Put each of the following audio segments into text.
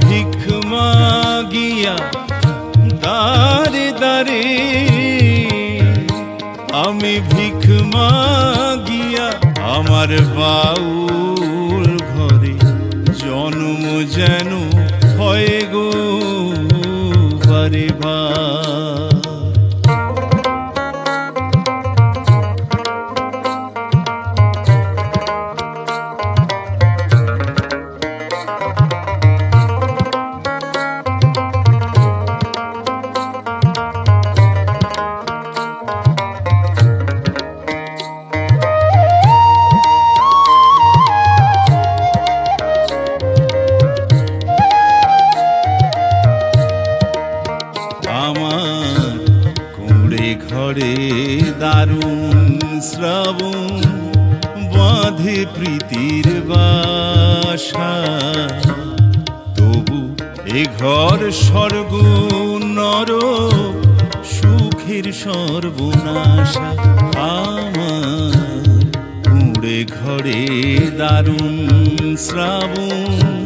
ভিখ মাগিয়া দারে দারে, আমি ভিখ মাগিয়া আমার বাউল ঘরে জন্ম যেন হয় গো বারে বার। আমার কুঁড়ে ঘরে দারুণ শ্রাবণ বাঁধে প্রীতির বাসা, তবু এ ঘর স্বর্গ নরক সুখের সর্বনাশা। আমার কুঁড়ে ঘরে দারুণ শ্রাবণ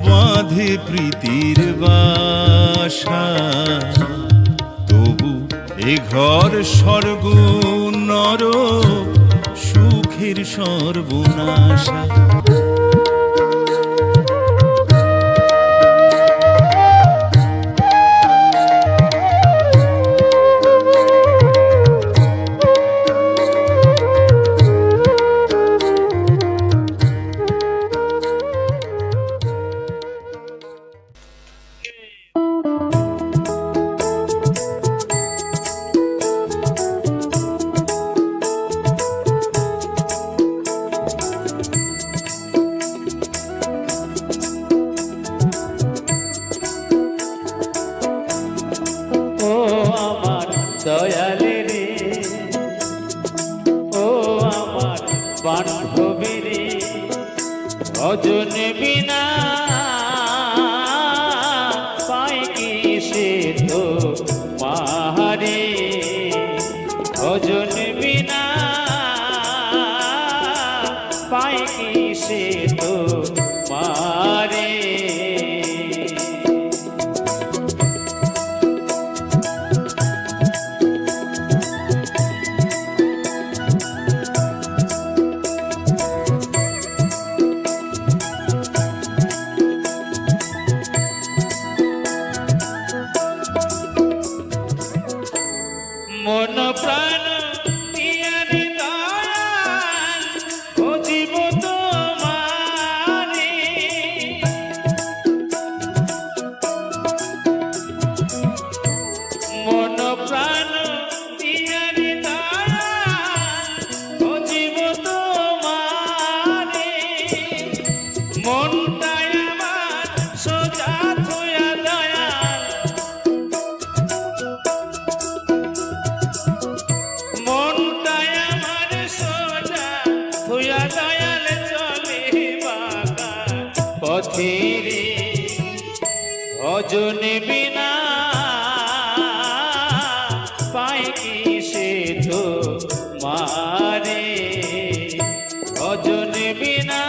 বাঁধে প্রীতির বাসা, তবু এ ঘর স্বর্গ নরক সুখের সর্বনাশা। দয়ালে রে, ও আমার বান্ধবী রে, ভজন বিনা পাই কি সে তো মাহারে, ভজন বিনা পাই কি সে তো মারে। মন প্রাণ দিয়ার দয়াল খুঁজিব তোমারে, মন প্রাণ দিয়ার দয়াল খুঁজিব তোমারে, মনটাই আমার সোজা থুয়া দয়াল, মনটাই আমার সোজা থুয়া দয়াল, চলে বাঁকা পথে রে, ভজন বিনা পাই কি সে তো মারে, ভজন বিনা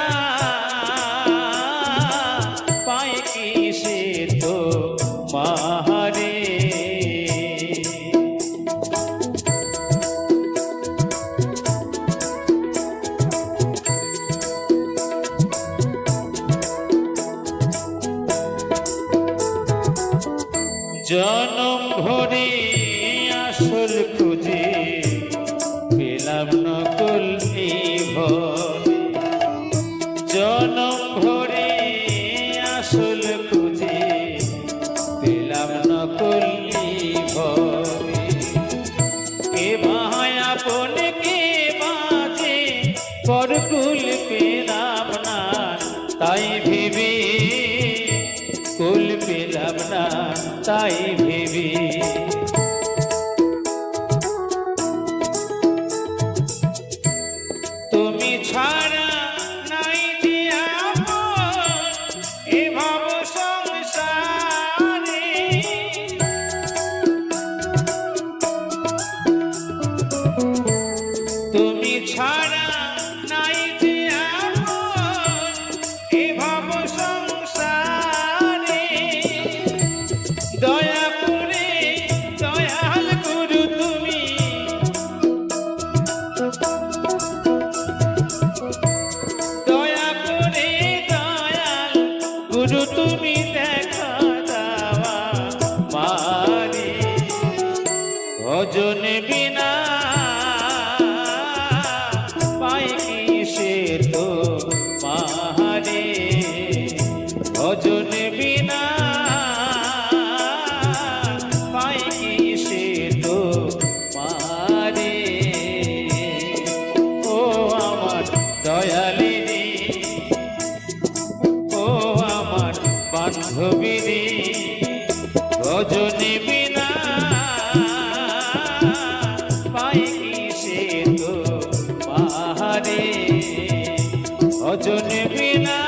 পাই কি সে তো মারে। জনম ভরে আসল খুঁজে পেলাম নকল ভরে, জনম ভরে আসল খুঁজে পেলাম নকল ভরে, কে ভাই আপন কে বাজে পরকুল পেলাম না, তাই ভেবে কুল পেলাম না, তাই ভেবে তুমি ছাড়া নাই যে আপন এ ভব সংসারে, তুমি ছাড়া নাই যে আপন এ ভব ভজন বিনা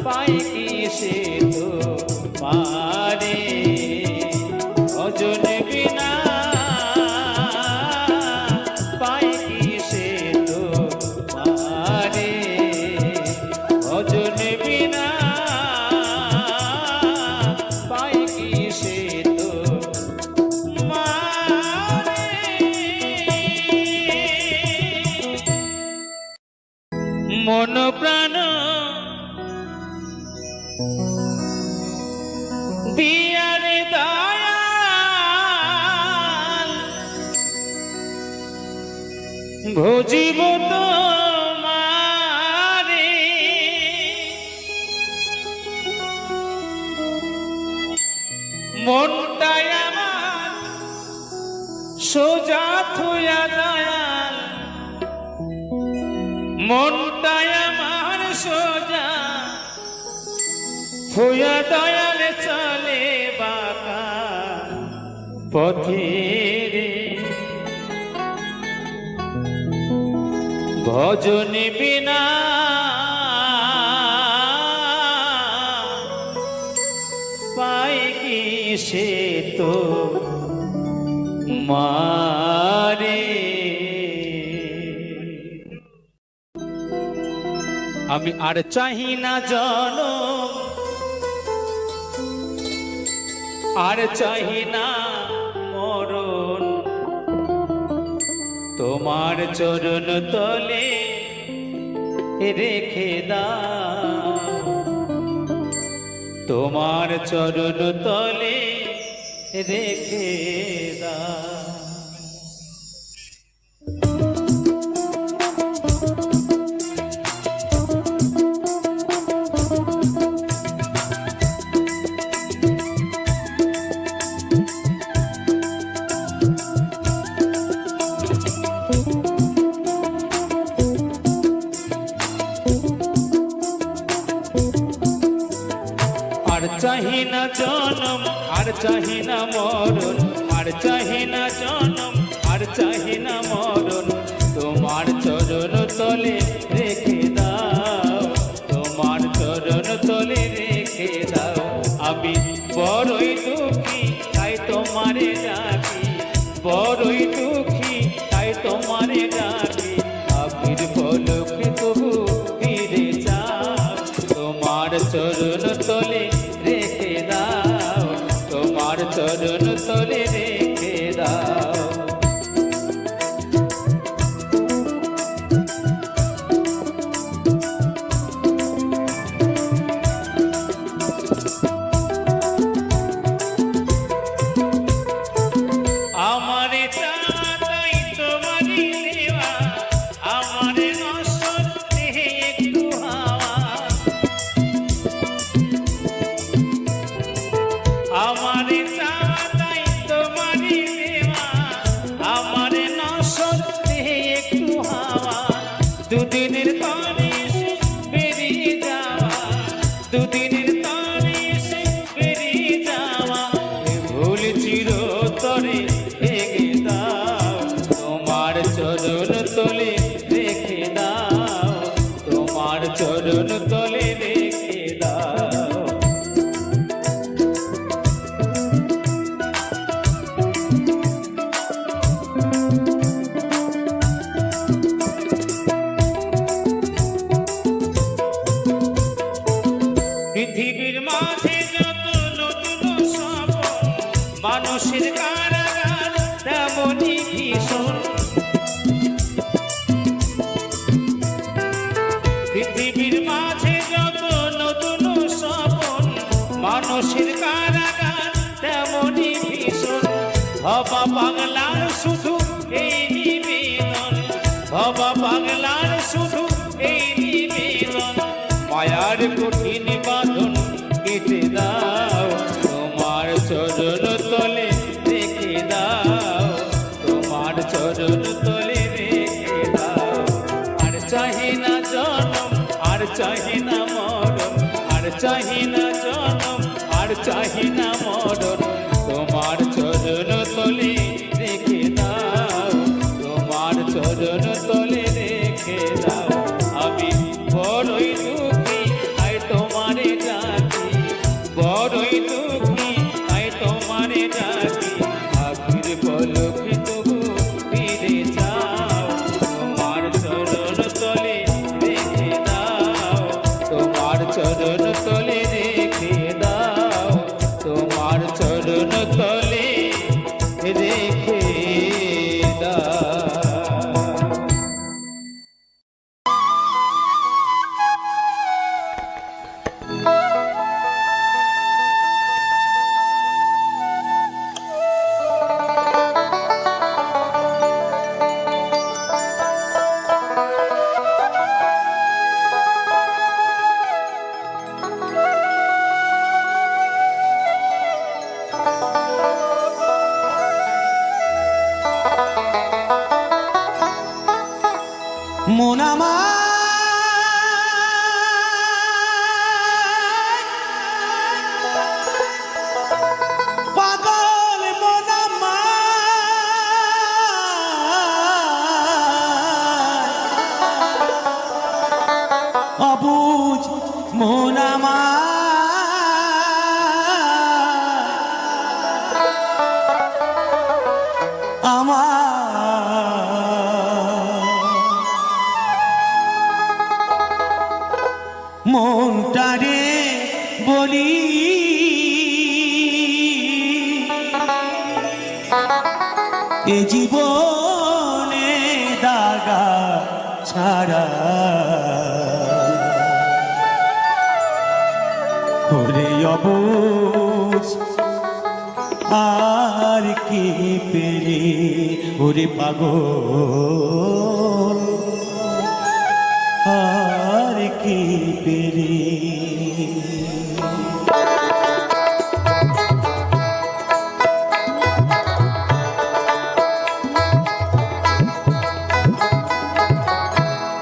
পাই কি সে তো পারে ভজন বিনা পাই কি সে তো পারে ভজন বিনা পাই কি সে তো মন প্রাণ দিয়ারে দয়াল ভজিব তোমারে মনটাই আমার সোজা থুয়া দয়াল মনটাই আমার সোজা থুয়া দয়াল চলে বাঁকা পথে রে ভজন বিনা পাই কি সে তো মারে আমি আর চাহি না জনম আর চাহি না মরণ তোমার চরণ তলে রেখে দাও তোমার চরণ তলে রেখে দাও আর চাহি না জনম আর চাহি না মরণ আর চাহি না জনম আর চাহি না মরণ তোমার চরণ তলে রেখে দাও তোমার চরণ তলে রেখে দাও আমি বড়ই দুঃখী তাই তোমারে ডাকি বড়ই দুঃখী তাই তোমারে ডাকি আবির পলকে তবু ফিরে যাও তোমার চরণ তলে রেখে দাও তোমার চরণ তলে রেখে দাও আমারে চাঁদাই তোমারই দেওয়া আমারে নসর দেহে একটু হাওয়া আমারে চাঁদাই তোমারই দেওয়া আমারে নসর দেহে একটু হাওয়া দুদিনের তরে এসে বেরিয়ে যাওয়া দুদিনের তরে এসে বেরিয়ে যাওয়া ভুল চিরতরে ভেঙে দাও তোমার চরণ তলে রেখে দাও তোমার চরণ তলে রেখে দাও পৃথিবীর মাঝে যত নতুন স্বপ্ন মানুষের কারাগার তেমনই ভীষণ পৃথিবীর মাঝে যত নতুন স্বপ্ন মানুষের কারাগার তেমনই ভীষণ ভবা পাগলার শুধু এই নিবেদন ভবা পাগলার শুধু এই নিবেদন মায়ার কঠিন বাঁধন কেটে দাও তোমার চরণ তলে রেখে দাও তোমার চরণ তলে রেখে দাও আর চাহি না জনম আর চাহি না মরণ আর চাহি না জনম আর চাহি না মরণ তোমার চরণ তলে রেখে দাও তোমার চরণ তলে রেখে দাও মন মনটারে বলি এ জীবনে দাগা ছাড়া ওরে অবুঝ আর কি পেরে ওরে পাগল আর কি পেরে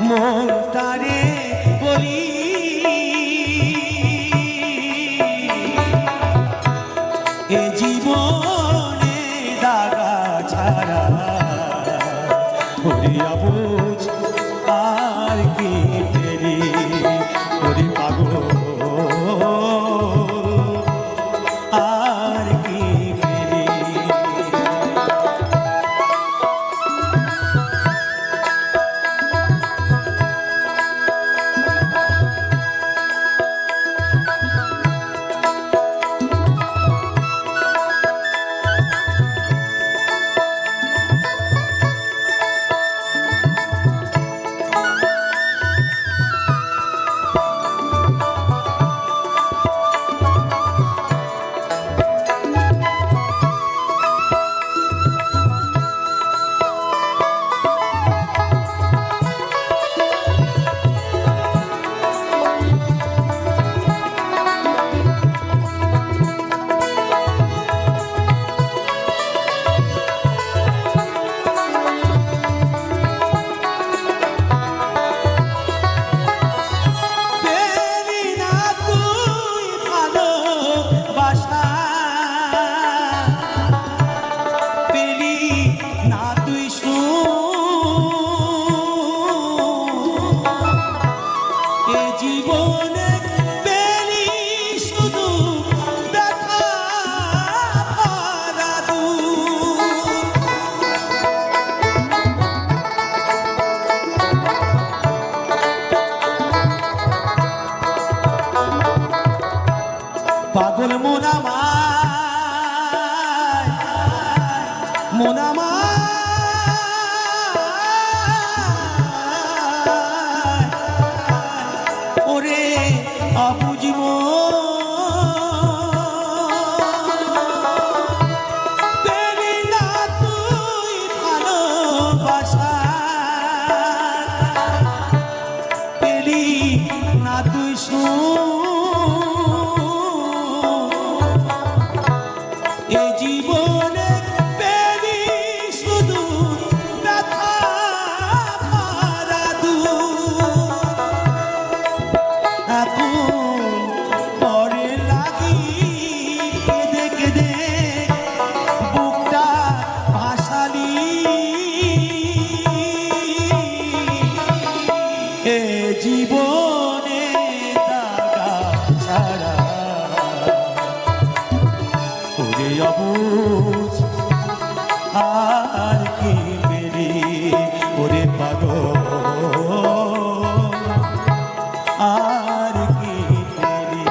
মনটারে বলি এ জীবনে দাগা ছাড়া ওরে অবুঝ আর কি পেরে ওরে পাগল আর কি পেরে পাগল মন ওরে অবুঝ পেলি না তুই ভালোবাসা পেলি না তুই এ জীবনে পেলি শুধু ব্যথা ভরা এখন পরে লাগি কেঁদে কেঁদে বুকটা ভাসালি এ জীবনে দাগা ছাড়া ওরে অবুঝ আর কি পেরে ওরে পাগল আর কি পেরে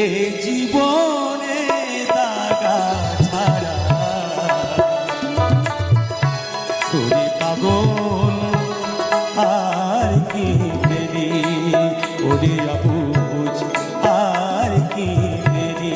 এ জীবনে দাগা ছাড়া তোরে পাগল আর কি পেলি ওরে অবুঝ আর কি পেলি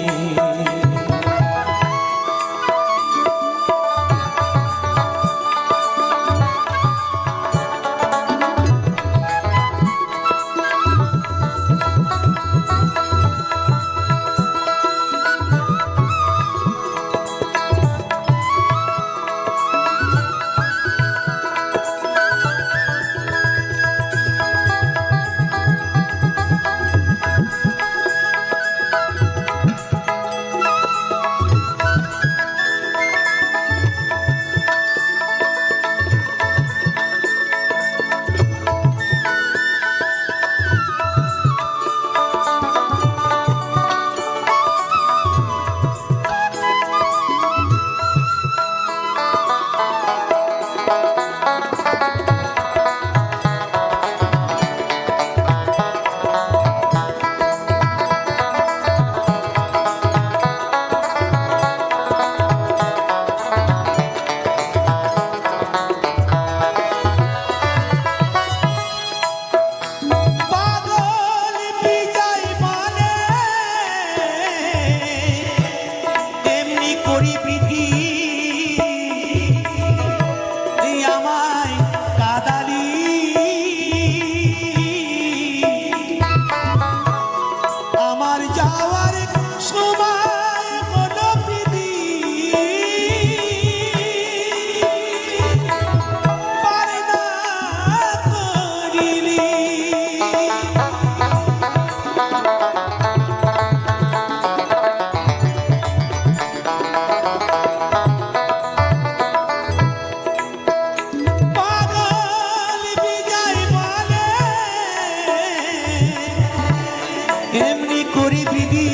এমনি করি দিদি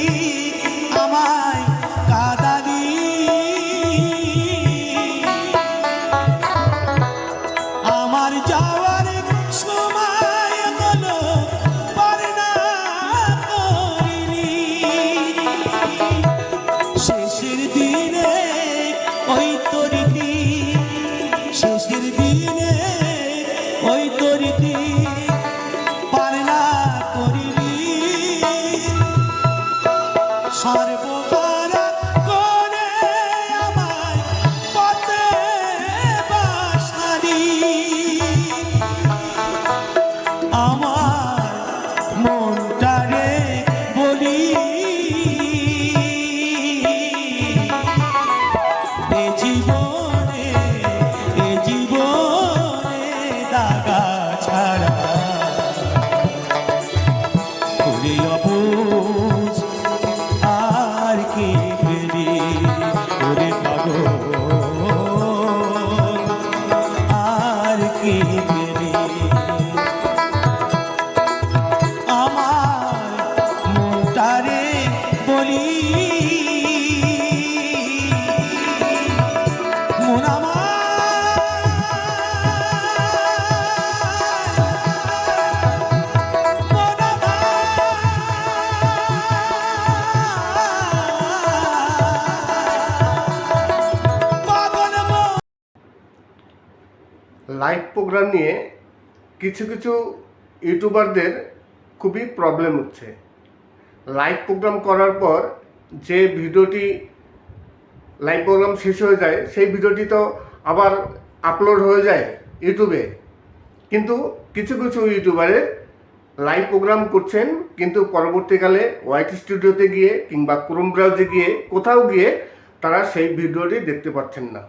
আমায় কাদালি আমার যাওয়ার সময় হলো পারে না করিনি শেষের দিনে ওই তরিতি শেষের দিনে ওই তরিতি পারে না করিনি সর্বহারা করে আমায় পথে বাসালি আমার মনটারে বলি এ জীবনে দাগা ছাড়া করে অবুঝ আর কি পেলি ওরে পাগল আর কি পেলি আমার মনটারে বলি মন আমার লাইভ প্রোগ্রাম নিয়ে কিছু কিছু ইউটিউবারদের খুবই প্রবলেম হচ্ছে। লাইভ প্রোগ্রাম করার পর যে ভিডিওটি লাইভ প্রোগ্রাম শেষ হয়ে যায় সেই ভিডিওটি তো আবার আপলোড হয়ে যায় ইউটিউবে, কিন্তু কিছু কিছু ইউটিউবারের লাইভ প্রোগ্রাম করছেন কিন্তু পরবর্তীকালে ওয়াইটি স্টুডিওতে গিয়ে কিংবা ক্রোম ব্রাউজে গিয়ে কোথাও গিয়ে তারা সেই ভিডিওটি দেখতে পাচ্ছেন না।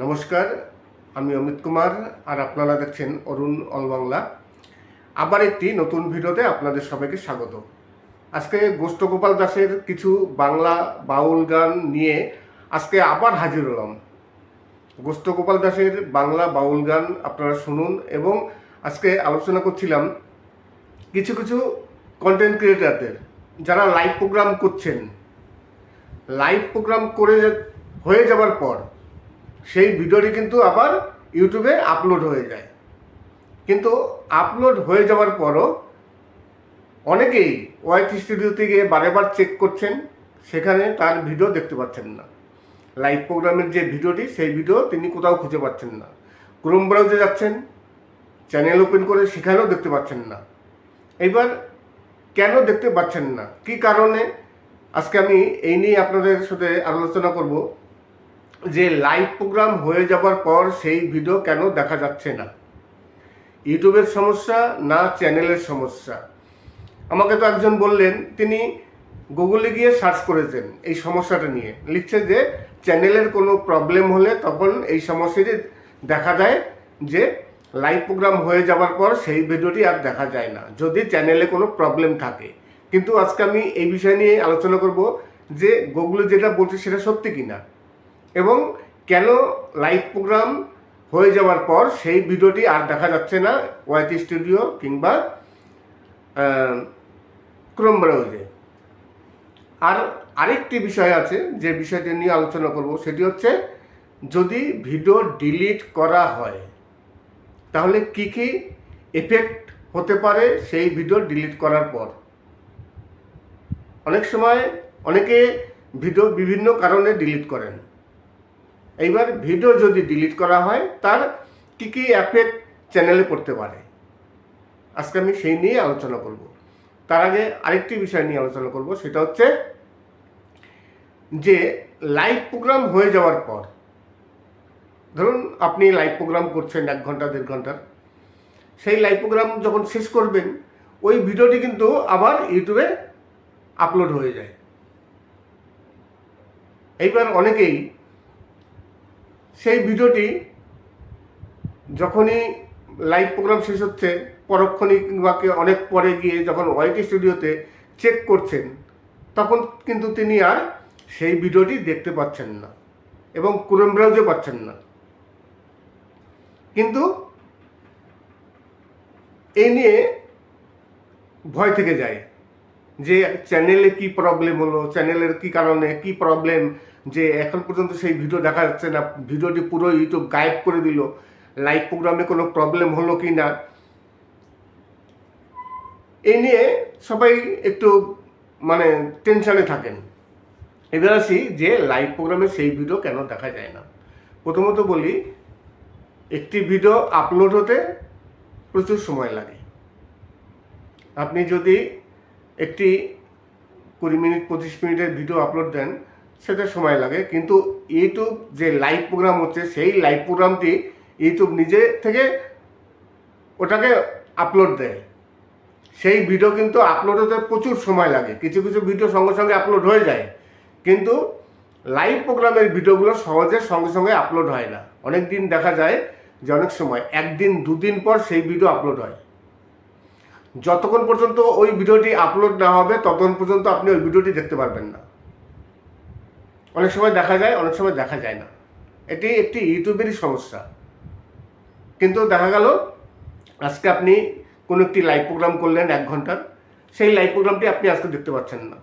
নমস্কার, আমি অমিত কুমার আর আপনারা দেখছেন অরুণ অল বাংলা। আবার একটি নতুন ভিডিওতে আপনাদের সবাইকে স্বাগত। আজকে গোষ্ঠগোপাল দাসের কিছু বাংলা বাউল গান নিয়ে আজকে আবার হাজির হলাম। গোষ্ঠগোপাল দাসের বাংলা বাউল গান আপনারা শুনুন, এবং আজকে আলোচনা করছিলাম কিছু কিছু কন্টেন্ট ক্রিয়েটারদের যারা লাইভ প্রোগ্রাম করছেন। লাইভ প্রোগ্রাম করে হয়ে যাওয়ার পর সেই ভিডিওটি কিন্তু আবার ইউটিউবে আপলোড হয়ে যায়, কিন্তু আপলোড হয়ে যাওয়ার পরও অনেকেই ওয়াইট স্টুডিওতে গিয়ে বারেবার চেক করছেন, সেখানে তার ভিডিও দেখতে পাচ্ছেন না। লাইভ প্রোগ্রামের যে ভিডিওটি, সেই ভিডিও তিনি কোথাও খুঁজে পাচ্ছেন না। ক্রোম ব্রাউজে যাচ্ছেন, চ্যানেল ওপেন করে সেখানেও দেখতে পাচ্ছেন না। এবার কেন দেখতে পাচ্ছেন না, কি কারণে, আজকে আমি এই নিয়ে আপনাদের সাথে আলোচনা করব যে লাইভ প্রোগ্রাম হয়ে যাবার পর সেই ভিডিও কেন দেখা যাচ্ছে না। ইউটিউবের সমস্যা না চ্যানেলের সমস্যা? আমাকে তো একজন বললেন, তিনি গুগলে গিয়ে সার্চ করেছেন এই সমস্যাটা নিয়ে, লিখছে যে চ্যানেলের কোনো প্রবলেম হলে তখন এই সমস্যাটি দেখা যায় যে লাইভ প্রোগ্রাম হয়ে যাওয়ার পর সেই ভিডিওটি আর দেখা যায় না, যদি চ্যানেলে কোনো প্রবলেম থাকে। কিন্তু আজকে আমি এই বিষয় নিয়ে আলোচনা করব যে গুগলে যেটা বলছে সেটা সত্যি কিনা, এবং কেন লাইভ প্রোগ্রাম হয়ে যাওয়ার পর সেই ভিডিওটি আর দেখা যাচ্ছে না ওয়াইট স্টুডিও কিংবা ক্রোম ব্রাউজে। আর আরেকটি বিষয় আছে যে বিষয়টি নিয়ে আলোচনা করব, সেটি হচ্ছে যদি ভিডিও ডিলিট করা হয় তাহলে কি কি এফেক্ট হতে পারে সেই ভিডিও ডিলিট করার পর। অনেক সময় অনেকে ভিডিও বিভিন্ন কারণে ডিলিট করেন। এইবার ভিডিও যদি ডিলিট করা হয় তার কি কি এফেক্ট চ্যানেলে পড়তে পারে, আজকে আমি সেই নিয়ে আলোচনা করব। তার আগে আরেকটি বিষয় নিয়ে আলোচনা করব, সেটা হচ্ছে যে লাইভ প্রোগ্রাম হয়ে যাওয়ার পর, ধরুন আপনি লাইভ প্রোগ্রাম করছেন 1 ঘন্টা 1.5 ঘন্টার, সেই লাইভ প্রোগ্রাম যখন শেষ করবেন ওই ভিডিওটি কিন্তু আবার ইউটিউবে আপলোড হয়ে যায়। এইবার অনেকেই সেই ভিডিওটি যখনই লাইভ প্রোগ্রাম শেষ হচ্ছে পরক্ষণই কিংবা অনেক পরে গিয়ে যখন ওয়াইটি স্টুডিওতে চেক করছেন, তখন কিন্তু তিনি আর সেই ভিডিওটি দেখতে পাচ্ছেন না এবং ক্রোম ব্রাউজে পাচ্ছেন না। কিন্তু এই নিয়ে ভয় থেকে যায় যে চ্যানেলে কি প্রবলেম হলো, চ্যানেলের কি কারণে কি প্রবলেম, যে এখন পর্যন্ত সেই ভিডিও দেখা যাচ্ছে না, ভিডিওটি পুরো ইউটিউব গায়েব করে দিল, লাইভ প্রোগ্রামে কোনো প্রবলেম হলো কি না। এই নিয়ে সবাই একটু টেনশনে থাকেন। এবার আসি যে লাইভ প্রোগ্রামে সেই ভিডিও কেন দেখা যায় না। প্রথমত বলি, একটি ভিডিও আপলোড হতে প্রচুর সময় লাগে। আপনি যদি একটি 20 মিনিট 25 মিনিটের ভিডিও আপলোড দেন সেটা সময় লাগে, কিন্তু ইউটিউব যে লাইভ প্রোগ্রাম হচ্ছে সেই লাইভ প্রোগ্রামটি ইউটিউব নিজে থেকে ওটাকে আপলোড দেয়। সেই ভিডিও কিন্তু আপলোড হতে প্রচুর সময় লাগে। কিছু কিছু ভিডিও সঙ্গে সঙ্গে আপলোড হয়ে যায়, কিন্তু লাইভ প্রোগ্রামের ভিডিওগুলো সহজে সঙ্গে সঙ্গে আপলোড হয় না। অনেক দিন দেখা যায় যে অনেক সময় 1 দিন 2 দিন পর সেই ভিডিও আপলোড হয়। যতক্ষণ পর্যন্ত ওই ভিডিওটি আপলোড না হবে ততক্ষণ পর্যন্ত আপনি ওই ভিডিওটি দেখতে পারবেন না। অনেক সময় দেখা যায়, অনেক সময় দেখা যায় না। এটি একটি ইউটিউবেরই সমস্যা। কিন্তু দেখা গেল আজকে আপনি কোনো একটি লাইভ প্রোগ্রাম করলেন 1 ঘন্টার, সেই লাইভ প্রোগ্রামটি আপনি আজকে দেখতে পাচ্ছেন না।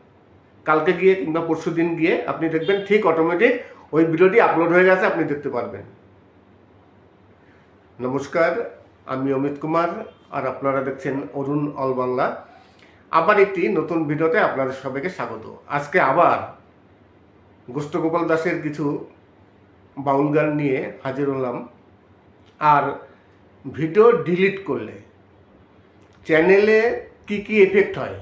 কালকে গিয়ে কিংবা পরশু দিন গিয়ে আপনি দেখবেন ঠিক অটোমেটিক ওই ভিডিওটি আপলোড হয়ে গেছে, আপনি দেখতে পারবেন। নমস্কার, আমি অমিত কুমার আর আপনারা দেখছেন অরুণ অল বাংলা। আবার একটি নতুন ভিডিওতে আপনাদের সবাইকে স্বাগত। আজকে আবার গোষ্ঠগোপাল দাসের কিছু বাউল গান নিয়ে হাজির হলাম। আর ভিডিও ডিলিট করলে চ্যানেলে কি কি এফেক্ট হয়,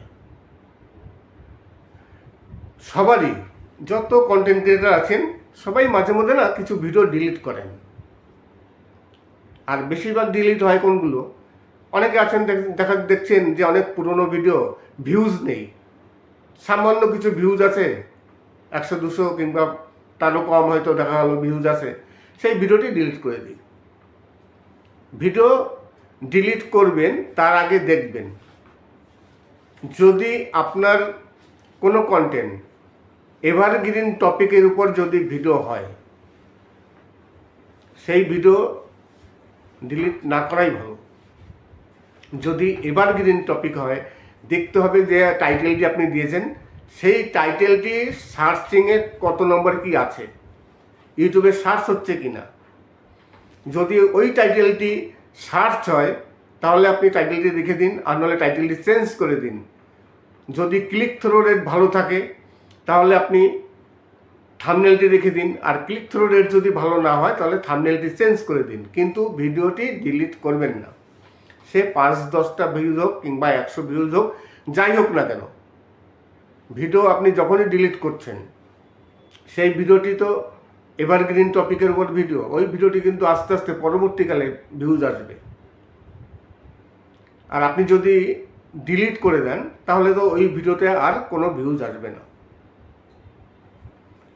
সবারই, যত কন্টেন্ট ক্রিয়েটার আছেন সবাই মাঝে মধ্যে না কিছু ভিডিও ডিলিট করেন। আর বেশিরভাগ ডিলিট হয় কোনগুলো, অনেকে আছেন দেখছেন যে অনেক পুরনো ভিডিও ভিউজ নেই, সামান্য কিছু ভিউজ আছে, 100-200 কিংবা তারও কম হয়তো দেখা গেলো ভিউজ আছে, সেই ভিডিওটি ডিলিট করে দিই। ভিডিও ডিলিট করবেন তার আগে দেখবেন যদি আপনার কোনো কন্টেন্ট এভারগ্রিন টপিকের উপর যদি ভিডিও হয়, সেই ভিডিও ডিলিট না করাই ভালো। যদি এভারগ্রিন টপিক হয়, দেখতে হবে যে টাইটেলটি আপনি দিয়েছেন সেই টাইটেলটি সার্চিংয়ে কত নম্বর কি আছে, ইউটিউবে সার্চ হচ্ছে কি না। যদি ওই টাইটেলটি সার্চ হয় তাহলে আপনি টাইটেলটি রেখে দিন, আর নাহলে টাইটেলটি চেঞ্জ করে দিন। যদি ক্লিক থ্রো রেট ভালো থাকে তাহলে আপনি থাম্বনেলটি রেখে দিন, আর ক্লিক থ্রো রেট যদি ভালো না হয় তাহলে থাম্বনেলটি চেঞ্জ করে দিন, কিন্তু ভিডিওটি ডিলিট করবেন না। সে 5-10টা ভিউজ হোক কিংবা 100 ভিউজ হোক, যাই হোক না কেন, ভিডিও আপনি যখনই ডিলিট করছেন সেই ভিডিওটি তো এভারগ্রিন টপিকের উপর ভিডিও, ওই ভিডিওটি কিন্তু আস্তে আস্তে পরবর্তীকালে ভিউজ আসবে। আর আপনি যদি ডিলিট করে দেন তাহলে তো ওই ভিডিওতে আর কোনো ভিউজ আসবে না।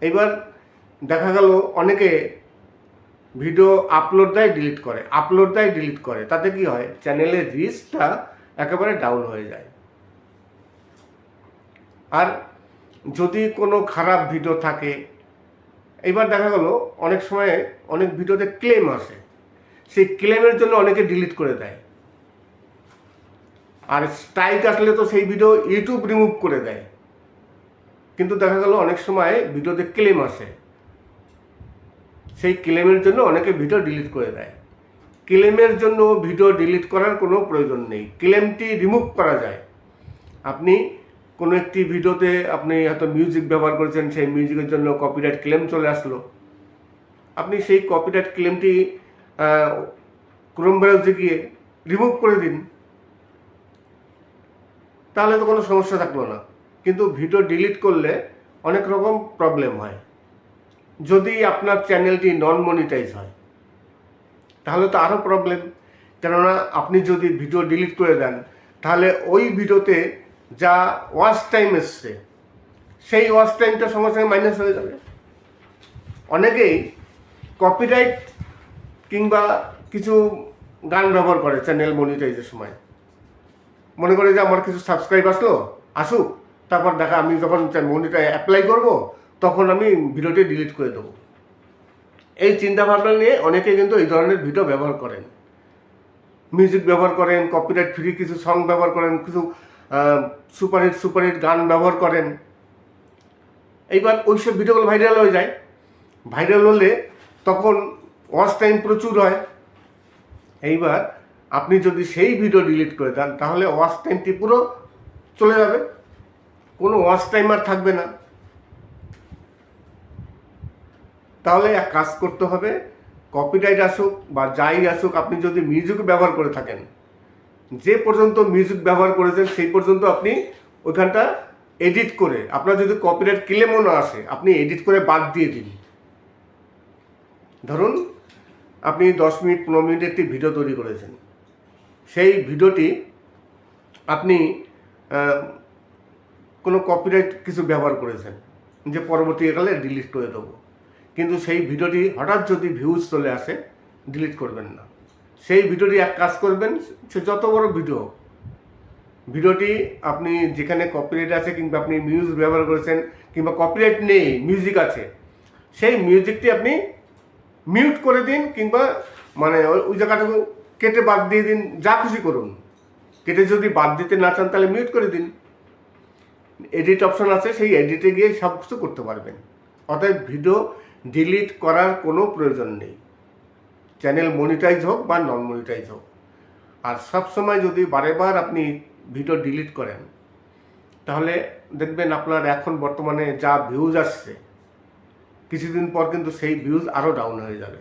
এবার দেখা গেল অনেকে ভিডিও আপলোড দেয় ডিলিট করে, তাতে কি হয়, চ্যানেলের রিচটা একেবারে ডাউন হয়ে যায়। আর যদি কোনো খারাপ ভিডিও থাকে, এবার দেখা গেল অনেক সময় অনেক ভিডিওতে ক্লেম আসে, সেই ক্লেমের জন্য অনেকে ডিলিট করে দেয়। আর স্ট্রাইক আসলে তো সেই ভিডিও ইউটিউব রিমুভ করে দেয়, কিন্তু দেখা গেল অনেক সময় ভিডিওতে ক্লেম আসে, সেই ক্লেমের জন্য অনেকে ভিডিও ডিলিট করে দেয়। ক্লেমের জন্য ভিডিও ডিলিট করার কোনো প্রয়োজন নেই, ক্লেমটি রিমুভ করা যায়। আপনি কোনো একটি ভিডিওতে আপনি হয়তো মিউজিক ব্যবহার করেছেন, সেই মিউজিকের জন্য কপিরাইট ক্লেম চলে আসলো, আপনি সেই কপিরাইট ক্লেমটি ক্রোম ব্রাউজারে গিয়ে রিমুভ করে দিন, তাহলে তো কোনো সমস্যা থাকলো না। কিন্তু ভিডিও ডিলিট করলে অনেক রকম প্রবলেম হয়। যদি আপনার চ্যানেলটি নন মনিটাইজ হয় তাহলে তো আরও প্রবলেম, কেননা আপনি যদি ভিডিও ডিলিট করে দেন তাহলে ওই ভিডিওতে যা ওয়াচ টাইম এসছে সেই ওয়াচ টাইমটা সঙ্গে সঙ্গে মাইনাস হয়ে যাবে। অনেকেই কপিরাইট কিংবা কিছু গান ব্যবহার করে চ্যানেল মনিটাইজের সময়, মনে করে যে আমার কিছু সাবস্ক্রাইব আসুক, তারপর দেখা আমি যখন মনিটাইজ অ্যাপ্লাই করব তখন আমি ভিডিওটি ডিলিট করে দেবো। এই চিন্তাভাবনা নিয়ে অনেকে কিন্তু এই ধরনের ভিডিও ব্যবহার করেন, মিউজিক ব্যবহার করেন, কপিরাইট ফ্রি কিছু সং ব্যবহার করেন, কিছু সুপারহিট গান ব্যবহার করেন। এইবার ওইসব ভিডিওগুলো ভাইরাল হয়ে যায়, ভাইরাল হলে তখন ওয়াচ টাইম প্রচুর হয়। এইবার আপনি যদি সেই ভিডিও ডিলিট করে দেন তাহলে ওয়াচ টাইমটি পুরো চলে যাবে, কোনো ওয়াচ টাইম আর থাকবে না। তাহলে এক কাজ করতে হবে, কপিরাইট আসুক বা যাই আসুক, আপনি যদি মিউজিক ব্যবহার করে থাকেন, যে পর্যন্ত মিউজিক ব্যবহার করেছেন সেই পর্যন্ত আপনি ওইখানটা এডিট করে, আপনার যদি কপিরাইট ক্লেমও না আসে আপনি এডিট করে বাদ দিয়ে দিন। ধরুন আপনি 10 মিনিট 15 মিনিট একটি ভিডিও তৈরি করেছেন, সেই ভিডিওটি আপনি কোনো কপিরাইট কিছু ব্যবহার করেছেন যে পরবর্তীকালে ডিলিট করে দেবো, কিন্তু সেই ভিডিওটি হঠাৎ যদি ভিউজ চলে আসে ডিলিট করবেন না। সেই ভিডিওটি এক কাজ করবেন, সে যত বড় ভিডিওটি আপনি যেখানে কপিরাইট আছে কিংবা আপনি মিউজিক ব্যবহার করেছেন কিংবা কপিরাইট নেই মিউজিক আছে, সেই মিউজিকটি আপনি মিউট করে দিন, কিংবা মানে ওই জায়গাটাকে কেটে বাদ দিয়ে দিন, যা খুশি করুন। কেটে যদি বাদ দিতে না চান তাহলে মিউট করে দিন। এডিট অপশন আছে, সেই এডিটে গিয়ে সব কিছু করতে পারবেন। অতএব ভিডিও ডিলিট করার কোনো প্রয়োজন নেই, চ্যানেল মনিটাইজ হোক বা নন মনিটাইজ হোক। আর সবসময় যদি বারেবার আপনি ভিডিও ডিলিট করেন তাহলে দেখবেন আপনার এখন বর্তমানে যা ভিউজ আসছে কিছুদিন পর কিন্তু সেই ভিউজ আরও ডাউন হয়ে যাবে।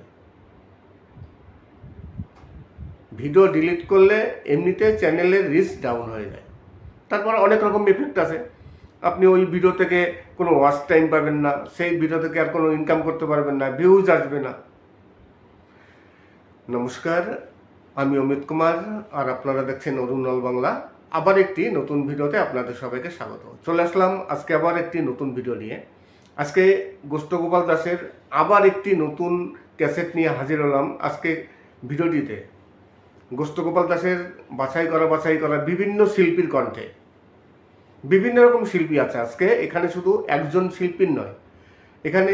ভিডিও ডিলিট করলে এমনিতে চ্যানেলের রিচ ডাউন হয়ে যায়। তারপর অনেক রকম এফেক্ট আছে, আপনি ওই ভিডিও থেকে কোনো ওয়াচ টাইম পাবেন না, সেই ভিডিও থেকে আর কোনো ইনকাম করতে পারবেন না, ভিউজ আসবে না। নমস্কার, আমি অমিত কুমার আর আপনারা দেখছেন অরুণ অল বাংলা। আবার একটি নতুন ভিডিওতে আপনাদের সবাইকে স্বাগত। চলে আসলাম আজকে আবার একটি নতুন ভিডিও নিয়ে। আজকে গোষ্ঠগোপাল দাসের আবার একটি নতুন ক্যাসেট নিয়ে হাজির হলাম। আজকে ভিডিওটিতে গোষ্ঠগোপাল দাসের বাছাই করা বিভিন্ন শিল্পীর কণ্ঠে, বিভিন্ন রকম শিল্পী আছে আজকে। এখানে শুধু একজন শিল্পীর নয়, এখানে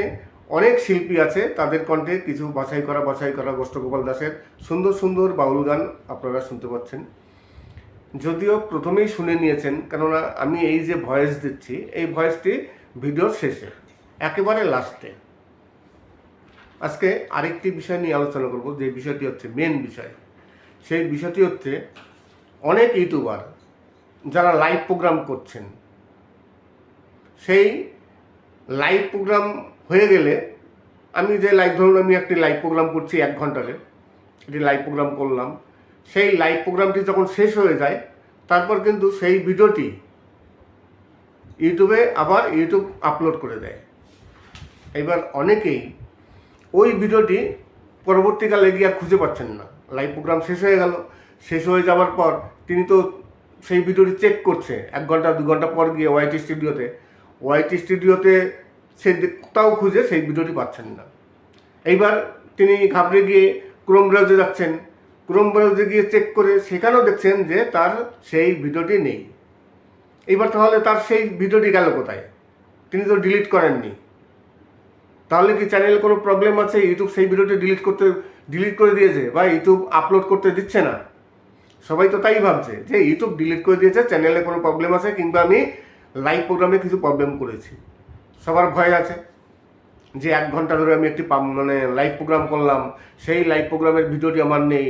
অনেক শিল্পী আছে, তাদের কণ্ঠে কিছু বাছাই করা গোষ্ঠগোপাল দাসের সুন্দর সুন্দর বাউল গান আপনারা শুনতে পাচ্ছেন। যদিও প্রথমেই শুনে নিয়েছেন, কেননা আমি এই যে ভয়েস দিচ্ছি এই ভয়েসটি ভিডিওর শেষে একেবারে লাস্টে। আজকে আরেকটি বিষয় নিয়ে আলোচনা করব, যে বিষয়টি হচ্ছে মেন বিষয়। সেই বিষয়টি হচ্ছে অনেক ইউটিউবার যারা লাইভ প্রোগ্রাম করছেন, সেই লাইভ প্রোগ্রাম হয়ে গেলে আমি যে ধরুন আমি একটি লাইভ প্রোগ্রাম করছি 1 ঘন্টারে, একটি লাইভ প্রোগ্রাম করলাম, সেই লাইভ প্রোগ্রামটি যখন শেষ হয়ে যায় তারপর কিন্তু সেই ভিডিওটি ইউটিউবে আবার ইউটিউব আপলোড করে দেয়। এবার অনেকেই ওই ভিডিওটি পরবর্তীকালে গিয়ে আর খুঁজে পাচ্ছেন না। লাইভ প্রোগ্রাম শেষ হয়ে গেল, শেষ হয়ে যাওয়ার পর তিনি তো সেই ভিডিওটি চেক করছে 1 ঘন্টা 2 ঘন্টা পর গিয়ে ওয়াইটি স্টুডিওতে সে কোথাও খুঁজে সেই ভিডিওটি পাচ্ছেন না। এইবার তিনি ঘাবড়ে গিয়ে ক্রোম ব্রাউজে যাচ্ছেন, ক্রোম ব্রাউজে গিয়ে চেক করে সেখানেও দেখছেন যে তার সেই ভিডিওটি নেই। এইবার তাহলে তার সেই ভিডিওটি গেল কোথায়? তিনি তো ডিলিট করেননি। তাহলে কি চ্যানেলে কোনো প্রবলেম আছে? ইউটিউব সেই ভিডিওটি ডিলিট করে দিয়েছে বা ইউটিউব আপলোড করতে দিচ্ছে না? সবাই তো তাই ভাবছে যে ইউটিউব ডিলিট করে দিয়েছে, চ্যানেলে কোনো প্রবলেম আছে, কিংবা আমি লাইভ প্রোগ্রামে কিছু প্রবলেম করেছি। সবার ভয় আছে যে 1 ঘন্টা ধরে আমি একটি লাইভ প্রোগ্রাম করলাম, সেই লাইভ প্রোগ্রামের ভিডিওটি আমার নেই,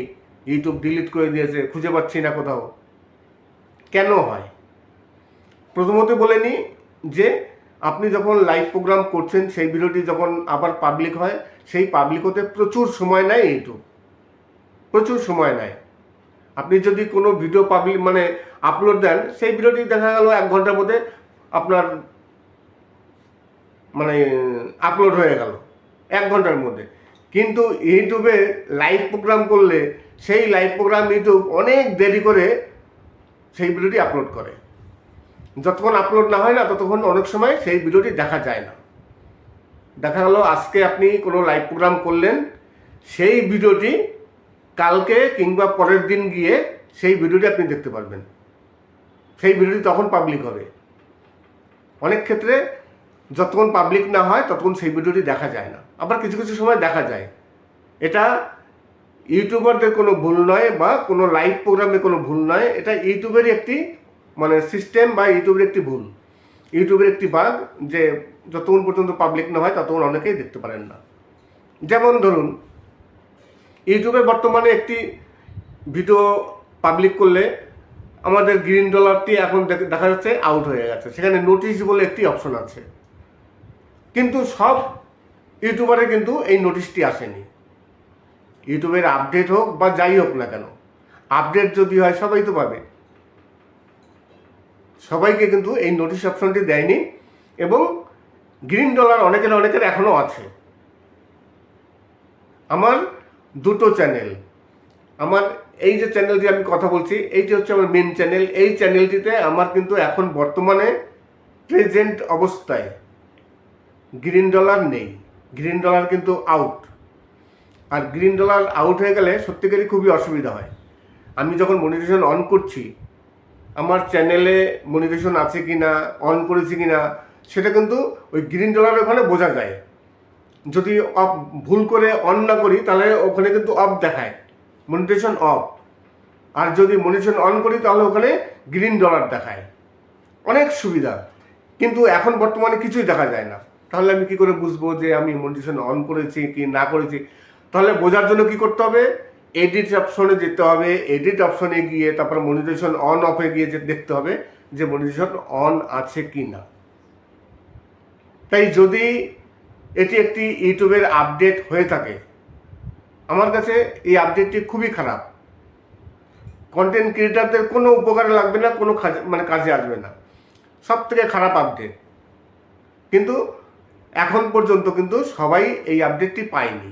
ইউটিউব ডিলিট করে দিয়েছে, খুঁজে পাচ্ছি না কোথাও। কেন হয়? প্রথমত বলে নিই যে আপনি যখন লাইভ প্রোগ্রাম করছেন সেই ভিডিওটি যখন আবার পাবলিক হয়, সেই পাবলিক হতে প্রচুর সময় নেয় ইউটিউব, প্রচুর সময় নেয়। আপনি যদি কোনো ভিডিও আপলোড দেন, সেই ভিডিওটি দেখা গেল 1 ঘন্টার মধ্যে আপনার আপলোড হয়ে গেল 1 ঘন্টার মধ্যে। কিন্তু ইউটিউবে লাইভ প্রোগ্রাম করলে সেই লাইভ প্রোগ্রাম ইউটিউব অনেক দেরি করে সেই ভিডিওটি আপলোড করে। যতক্ষণ আপলোড না হয় না ততক্ষণ অনেক সময় সেই ভিডিওটি দেখা যায় না। দেখা গেল আজকে আপনি কোনো লাইভ প্রোগ্রাম করলেন, সেই ভিডিওটি কালকে কিংবা পরের দিন গিয়ে সেই ভিডিওটি আপনি দেখতে পারবেন, সেই ভিডিওটি তখন পাবলিক হবে। অনেক ক্ষেত্রে যতক্ষণ পাবলিক না হয় ততক্ষণ সেই ভিডিওটি দেখা যায় না, আবার কিছু কিছু সময় দেখা যায়। এটা ইউটিউবারদের কোনো ভুল নয় বা কোনো লাইভ প্রোগ্রামে কোনো ভুল নয়, এটা ইউটিউবেরই একটি সিস্টেম বা ইউটিউবের একটি ভুল, ইউটিউবের একটি বাগ, যে যতক্ষণ পর্যন্ত পাবলিক না হয় ততক্ষণ অনেকেই দেখতে পারেন না। যেমন ধরুন ইউটিউবে বর্তমানে একটি ভিডিও পাবলিক করলে আমাদের গ্রিন ডলারটি এখন দেখা যাচ্ছে আউট হয়ে গেছে, সেখানে নোটিশ বলে একটি অপশন আছে, কিন্তু সব ইউটিউবারে কিন্তু এই নোটিশটি আসেনি। ইউটিউবের আপডেট হোক বা যাই হোক না কেন, আপডেট যদি হয় সবাই তো পাবে, সবাইকে কিন্তু এই নোটিশ অপশনটি দেয়নি। এবং গ্রিন ডলার অনেকের এখনও আছে। আমার 2টো চ্যানেল, আমার এই যে চ্যানেলটি আমি কথা বলছি এইটি হচ্ছে আমার মেন চ্যানেল। এই চ্যানেলটিতে আমার কিন্তু এখন বর্তমানে প্রেজেন্ট অবস্থায় গ্রিন ডলার নেই, গ্রিন ডলার কিন্তু আউট। আর গ্রিন ডলার আউট হয়ে গেলে সত্যিকারই খুবই অসুবিধা হয়। আমি যখন মনিটাইজেশন অন করছি, আমার চ্যানেলে মনিটাইজেশন আছে কি না, অন করেছি কি না, সেটা কিন্তু ওই গ্রিন ডলার ওখানে বোঝা যায়। যদি অফ ভুল করে অন না করি তাহলে ওখানে কিন্তু অফ দেখায়, মনিটাইজেশন অফ। আর যদি মনিটাইজেশন অন করি তাহলে ওখানে গ্রিন ডলার দেখায়। অনেক সুবিধা, কিন্তু এখন বর্তমানে কিছুই দেখা যায় না। তাহলে আমি কি করে বুঝবো যে আমি মনিটাইজেশন অন করেছি কি না করেছি? তাহলে বোঝার জন্য কি করতে হবে? এডিট অপশনে যেতে হবে, এডিট অপশনে গিয়ে তারপর মনিটাইজেশন অন অফে গিয়ে দেখতে হবে যে মনিটাইজেশন অন আছে কি না। তাই যদি এটি একটি ইউটিউবের আপডেট হয়ে থাকে, আমার কাছে এই আপডেটটি খুবই খারাপ। কন্টেন্ট ক্রিয়েটারদের কোনো উপকারে লাগবে না, কোনো কাজে আসবে না, সব থেকে খারাপ আপডেট। কিন্তু এখন পর্যন্ত কিন্তু সবাই এই আপডেটটি পায়নি,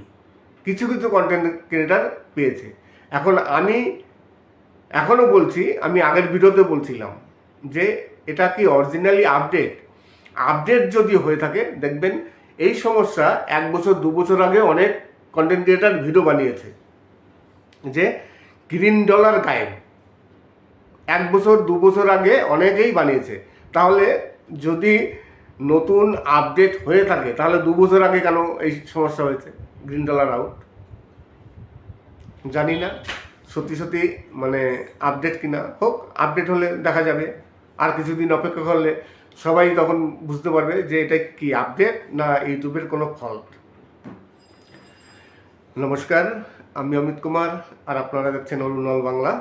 কিছু কিছু কন্টেন্ট ক্রিয়েটার পেয়েছে। এখন আমি এখনও বলছি, আমি আগের ভিডিওতে বলছিলাম যে এটা কি অরিজিনালি আপডেট যদি হয়ে থাকে দেখবেন এই সমস্যা 1 বছর 2 বছর আগে অনেক কন্টেন্ট ক্রিয়েটার ভিডিও বানিয়েছে যে গ্রিন ডলার গায়েব। 1 বছর 2 বছর আগে অনেকেই বানিয়েছে। তাহলে যদি নতুন আপডেট হয়ে থাকে তাহলে 2 বছর আগে কেন এই সমস্যা হয়েছে, গ্রিন ডলার আউট? জানি না সত্যি আপডেট কিনা। হোক, আপডেট হলে দেখা যাবে। আর কিছুদিন অপেক্ষা করলে সবাই তখন বুঝতে পারবে যে এটা কি আপডেট না ইউটিউবের কোনো ফল্ট। নমস্কার, আমি অমিত কুমার আর আপনারা দেখছেন অরুণ অল বাংলা।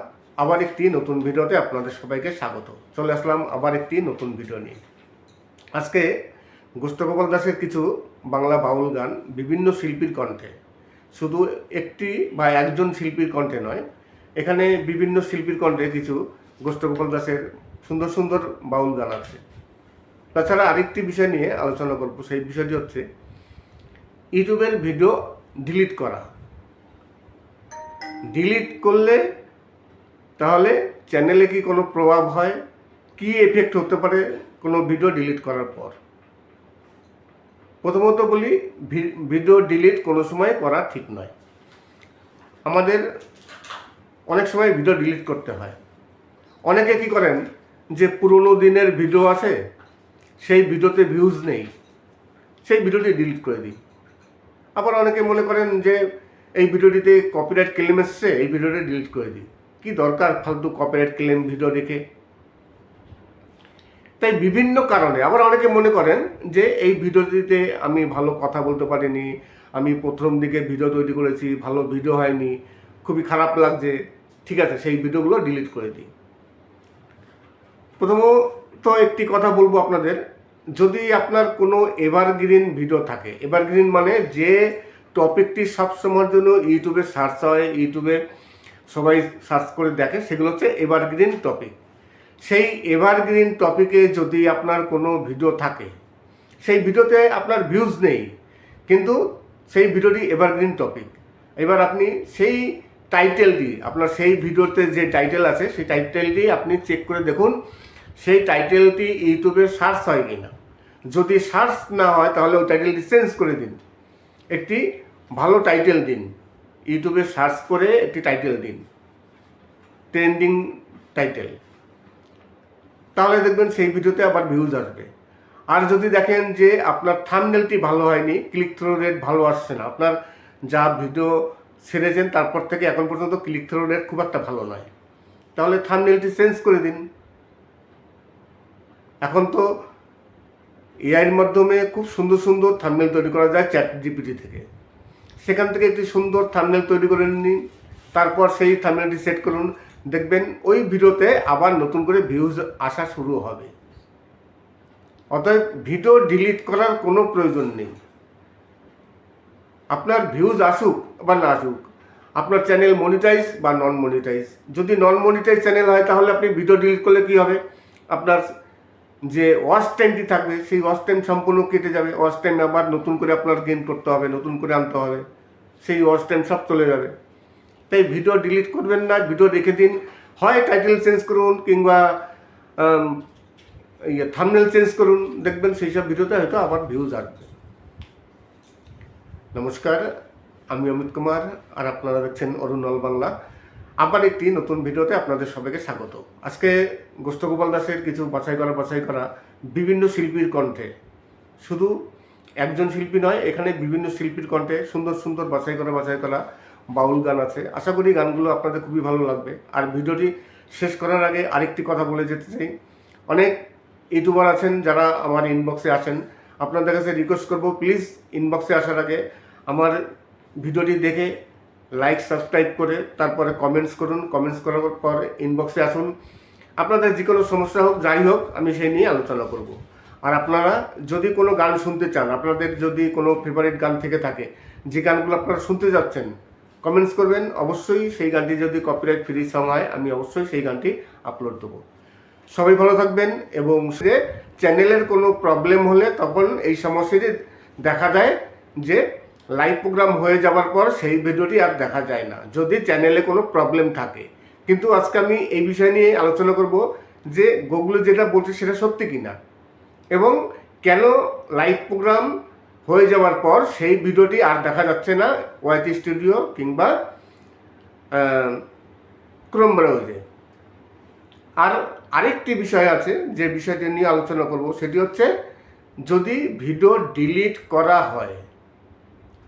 আবার একটি নতুন ভিডিওতে আপনাদের সবাইকে স্বাগত। চলে আসলাম আবার একটি নতুন ভিডিও নিয়ে। আজকে গোষ্ঠগোপাল দাসের কিছু বাংলা বাউল গান বিভিন্ন শিল্পীর কণ্ঠে, শুধু একটি বা একজন শিল্পীর কণ্ঠে নয়, এখানে বিভিন্ন শিল্পীর কণ্ঠে কিছু গোষ্ঠগোপাল দাসের সুন্দর সুন্দর বাউল গান আছে। তাছাড়া আরেকটি বিষয় নিয়ে আলোচনা করব, সেই বিষয়টি হচ্ছে ইউটিউবের ভিডিও ডিলিট করা। ডিলিট করলে তাহলে চ্যানেলে কি কোনো প্রভাব হয়, কি এফেক্ট হতে পারে কোনো ভিডিও ডিলিট করার পর? প্রথমত বলি, ভিডিও ডিলিট কোনো সময় করা ঠিক নয়। আমাদের অনেক সময় ভিডিও ডিলিট করতে হয়। অনেকে কি করেন যে পুরনো দিনের ভিডিও আছে, সেই ভিডিওতে ভিউজ নেই, সেই ভিডিওটি ডিলিট করে দিই। আবার অনেকে মনে করেন যে এই ভিডিওটিতে কপিরাইট ক্লেম এসছে, এই ভিডিওটি ডিলিট করে দিই। কি দরকার ফালতু কপিরাইট ক্লেম ভিডিও দেখে? তাই বিভিন্ন কারণে আবার অনেকে মনে করেন যে এই ভিডিওটিতে আমি ভালো কথা বলতে পারিনি, আমি প্রথম দিকে ভিডিও তৈরি করেছি, ভালো ভিডিও হয়নি, খুবই খারাপ লাগছে, ঠিক আছে সেই ভিডিওগুলো ডিলিট করে দিই। প্রথমত একটি কথা বলবো আপনাদের, যদি আপনার কোনো এভারগ্রিন ভিডিও থাকে, এভারগ্রিন মানে যে টপিকটি সবসময়ের জন্য ইউটিউবে সার্চ হয়, ইউটিউবে সবাই সার্চ করে দেখে, সেগুলো হচ্ছে এভারগ্রিন টপিক। সেই এভারগ্রিন টপিকে যদি আপনার কোনো ভিডিও থাকে, সেই ভিডিওতে আপনার ভিউজ নেই, কিন্তু সেই ভিডিওটি এভারগ্রিন টপিক, এবার আপনি সেই টাইটেলটি, আপনার সেই ভিডিওতে যে টাইটেল আছে সেই টাইটেলটি আপনি চেক করে দেখুন সেই টাইটেলটি ইউটিউবে সার্চ হয় কিনা। যদি সার্চ না হয় তাহলে ওই টাইটেলটি চেঞ্জ করে দিন, একটি ভালো টাইটেল দিন, ইউটিউবে সার্চ করে একটি টাইটেল দিন, ট্রেন্ডিং টাইটেল, তাহলে দেখবেন সেই ভিডিওতে আবার ভিউজ আসবে। আর যদি দেখেন যে আপনার থাম্বনেলটি ভালো হয়নি, ক্লিক থ্রু রেট ভালো আসছে না, আপনার যা ভিডিও ছেড়েছেন তারপর থেকে এখন পর্যন্ত ক্লিক থ্রু রেট খুব একটা ভালো নয়, তাহলে থাম্বনেলটি চেঞ্জ করে দিন। এখন তো এআইয়ের মাধ্যমে খুব সুন্দর সুন্দর থাম্বনেল তৈরি করা যায় চ্যাট জিপিটি থেকে, সেখান থেকে একটি সুন্দর থাম্বনেল তৈরি করে নিন, তারপর সেই থাম্বনেলটি সেট করুন, দেখবেন ওই ভিডিওতে আবার নতুন করে ভিউজ আসা শুরু হবে। অতএব ভিডিও ডিলিট করার কোনো প্রয়োজন নেই। আপনার ভিউজ আসুক বা না আসুক, আপনার চ্যানেল মনিটাইজ বা নন মনিটাইজ, যদি নন মনিটাইজ চ্যানেল হয় তাহলে আপনি ভিডিও ডিলিট করলে কী হবে, আপনার যে ওয়াচ টাইমটি থাকবে সেই ওয়াচ টাইম সম্পূর্ণ কেটে যাবে, ওয়াচ টাইম আবার নতুন করে আপনার গেইন করতে হবে, নতুন করে আনতে হবে, সেই ওয়াচ টাইম সব চলে যাবে। তাই ভিডিও ডিলিট করবেন না, ভিডিও রেখে দিন, হয় টাইটেল চেঞ্জ করুন কিংবা থাম্বনেল চেঞ্জ করুন, দেখবেন সেই সব ভিডিওতে হয়তো আবার ভিউজ আসবে। নমস্কার, আমি অমিত কুমার আর আপনারা দেখছেন অরুণ অল বাংলা। আবার একটি নতুন ভিডিওতে আপনাদের সবাইকে স্বাগত। আজকে গোষ্ঠগোপাল দাসের কিছু বাছাই করা বিভিন্ন শিল্পীর কণ্ঠে, শুধু একজন শিল্পী নয়, এখানে বিভিন্ন শিল্পীর কণ্ঠে সুন্দর সুন্দর বাছাই করা বাউল গান আছে। আশা করি গানগুলো আপনাদের খুবই ভালো লাগবে। আর ভিডিওটি শেষ করার আগে আরেকটি কথা বলে যেতে চাই, অনেক ইউটিউবার আছেন যারা আমার ইনবক্সে আসেন, আপনাদের কাছে রিকোয়েস্ট করব প্লিজ ইনবক্সে আসার আগে আমার ভিডিওটি দেখে লাইক সাবস্ক্রাইব করে তারপরে কমেন্টস করুন, কমেন্টস করার পর ইনবক্সে আসুন। আপনাদের যে কোনো সমস্যা হোক যাই হোক আমি সেই নিয়ে আলোচনা করব। আর আপনারা যদি কোনো গান শুনতে চান, আপনাদের যদি কোনো ফেভারিট গান থেকে থাকে, যে গানগুলো আপনারা শুনতে যাচ্ছেন, কমেন্টস করবেন, অবশ্যই সেই গানটি যদি কপিরাইট ফ্রি সং হয় আমি অবশ্যই সেই গানটি আপলোড দেবো। সবাই ভালো থাকবেন। এবং সে চ্যানেলের কোনো প্রবলেম হলে তখন এই সমস্যাটি দেখা যায় যে লাইভ প্রোগ্রাম হয়ে যাওয়ার পর সেই ভিডিওটি আর দেখা যায় না, যদি চ্যানেলে কোনো প্রবলেম থাকে। কিন্তু আজকে আমি এই বিষয় নিয়ে আলোচনা করব যে গুগলে যেটা বলছে সেটা সত্যি কিনা, এবং কেন লাইভ প্রোগ্রাম হয়ে যাওয়ার পর সেই ভিডিওটি আর দেখা যাচ্ছে না ওয়াইটি স্টুডিও কিংবা ক্রোম ব্রাউজারে। আর আরেকটি বিষয় আছে যে বিষয়টি নিয়ে আলোচনা করব, সেটি হচ্ছে যদি ভিডিও ডিলিট করা হয়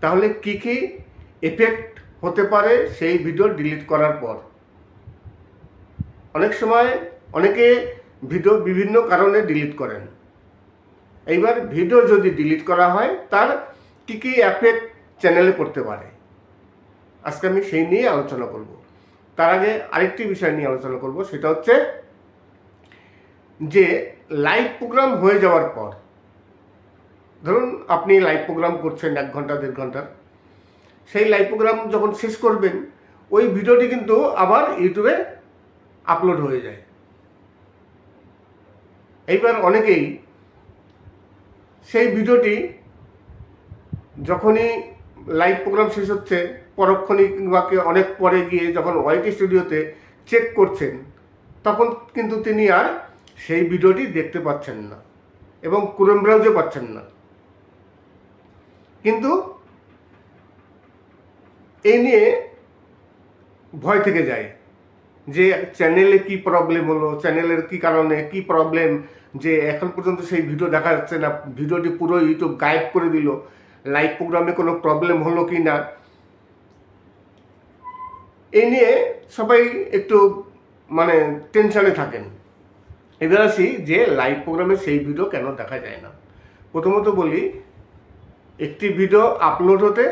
তাহলে কি কি এফেক্ট হতে পারে সেই ভিডিও ডিলিট করার পর। অনেক সময় অনেকে ভিডিও বিভিন্ন কারণে ডিলিট করেন, এইবার ভিডিও যদি ডিলিট করা হয় তার কি কি এফেক্ট চ্যানেলে পড়তে পারে, আজকে আমি সেই নিয়ে আলোচনা করব। তার আগে আরেকটি বিষয় নিয়ে আলোচনা করব, সেটা হচ্ছে যে লাইভ প্রোগ্রাম হয়ে যাওয়ার পর ধরুন আপনি লাইভ প্রোগ্রাম করছেন 1 ঘন্টা 1.5 ঘন্টার, সেই লাইভ প্রোগ্রাম যখন শেষ করবেন ওই ভিডিওটি কিন্তু আবার ইউটিউবে আপলোড হয়ে যায়। এইবার অনেকেই সেই ভিডিওটি যখনই লাইভ প্রোগ্রাম শেষ হচ্ছে পরক্ষণই কিংবা অনেক পরে গিয়ে যখন ওয়াইটি স্টুডিওতে চেক করছেন তখন কিন্তু তিনি আর সেই ভিডিওটি দেখতে পাচ্ছেন না এবং ক্রোম ব্রাউজে পাচ্ছেন না। কিন্তু এই নিয়ে ভয় থেকে যায় যে চ্যানেলে কি প্রবলেম হলো, চ্যানেলের কি কারণে কি প্রবলেম, যে এখন পর্যন্ত সেই ভিডিও দেখা যাচ্ছে না, ভিডিওটি পুরো ইউটিউব গায়েব করে দিল, লাইভ প্রোগ্রামে কোনো প্রবলেম হলো কি না। এই নিয়ে সবাই একটু টেনশনে থাকেন। এবার আসি যে লাইভ প্রোগ্রামে সেই ভিডিও কেন দেখা যায় না। প্রথমত বলি, একটি ভিডিও আপলোড হতে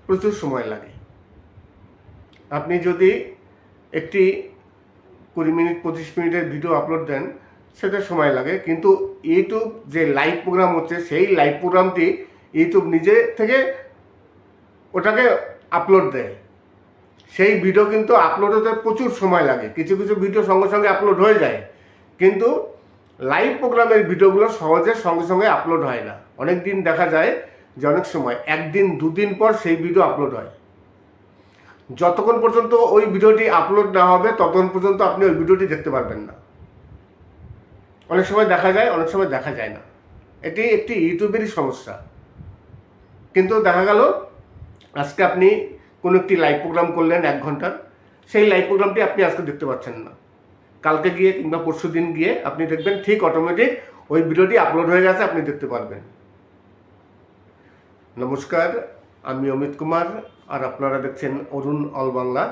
প্রচুর সময় লাগে। আপনি যদি একটি 20 মিনিট 25 মিনিটের ভিডিও আপলোড দেন সেটা সময় লাগে, কিন্তু ইউটিউব যে লাইভ প্রোগ্রাম হচ্ছে সেই লাইভ প্রোগ্রামটি ইউটিউব নিজে থেকে ওটাকে আপলোড দেয়। সেই ভিডিও কিন্তু আপলোড হতে প্রচুর সময় লাগে। কিছু কিছু ভিডিও সঙ্গে সঙ্গে আপলোড হয়ে যায়, কিন্তু লাইভ প্রোগ্রামের ভিডিওগুলো সহজে সঙ্গে সঙ্গে আপলোড হয় না। অনেক দিন দেখা যায় যে অনেক সময় 1 দিন 2 দিন পর সেই ভিডিও আপলোড হয়। যতক্ষণ পর্যন্ত ওই ভিডিওটি আপলোড না হবে ততক্ষণ পর্যন্ত আপনি ওই ভিডিওটি দেখতে পারবেন না। অনেক সময় দেখা যায়, অনেক সময় দেখা যায় না। এটি একটি ইউটিউবেরই সমস্যা। কিন্তু দেখা গেল আজকে আপনি কোনো একটি লাইভ প্রোগ্রাম করলেন 1 ঘন্টার, সেই লাইভ প্রোগ্রামটি আপনি আজকে দেখতে পাচ্ছেন না। কালকে গিয়ে কিংবা পরশু দিন গিয়ে আপনি দেখবেন ঠিক অটোমেটিক ওই ভিডিওটি আপলোড হয়ে গেছে, আপনি দেখতে পারবেন। নমস্কার, আমি অমিত কুমার আর আপনারা দেখছেন অরুণ অল বাংলা।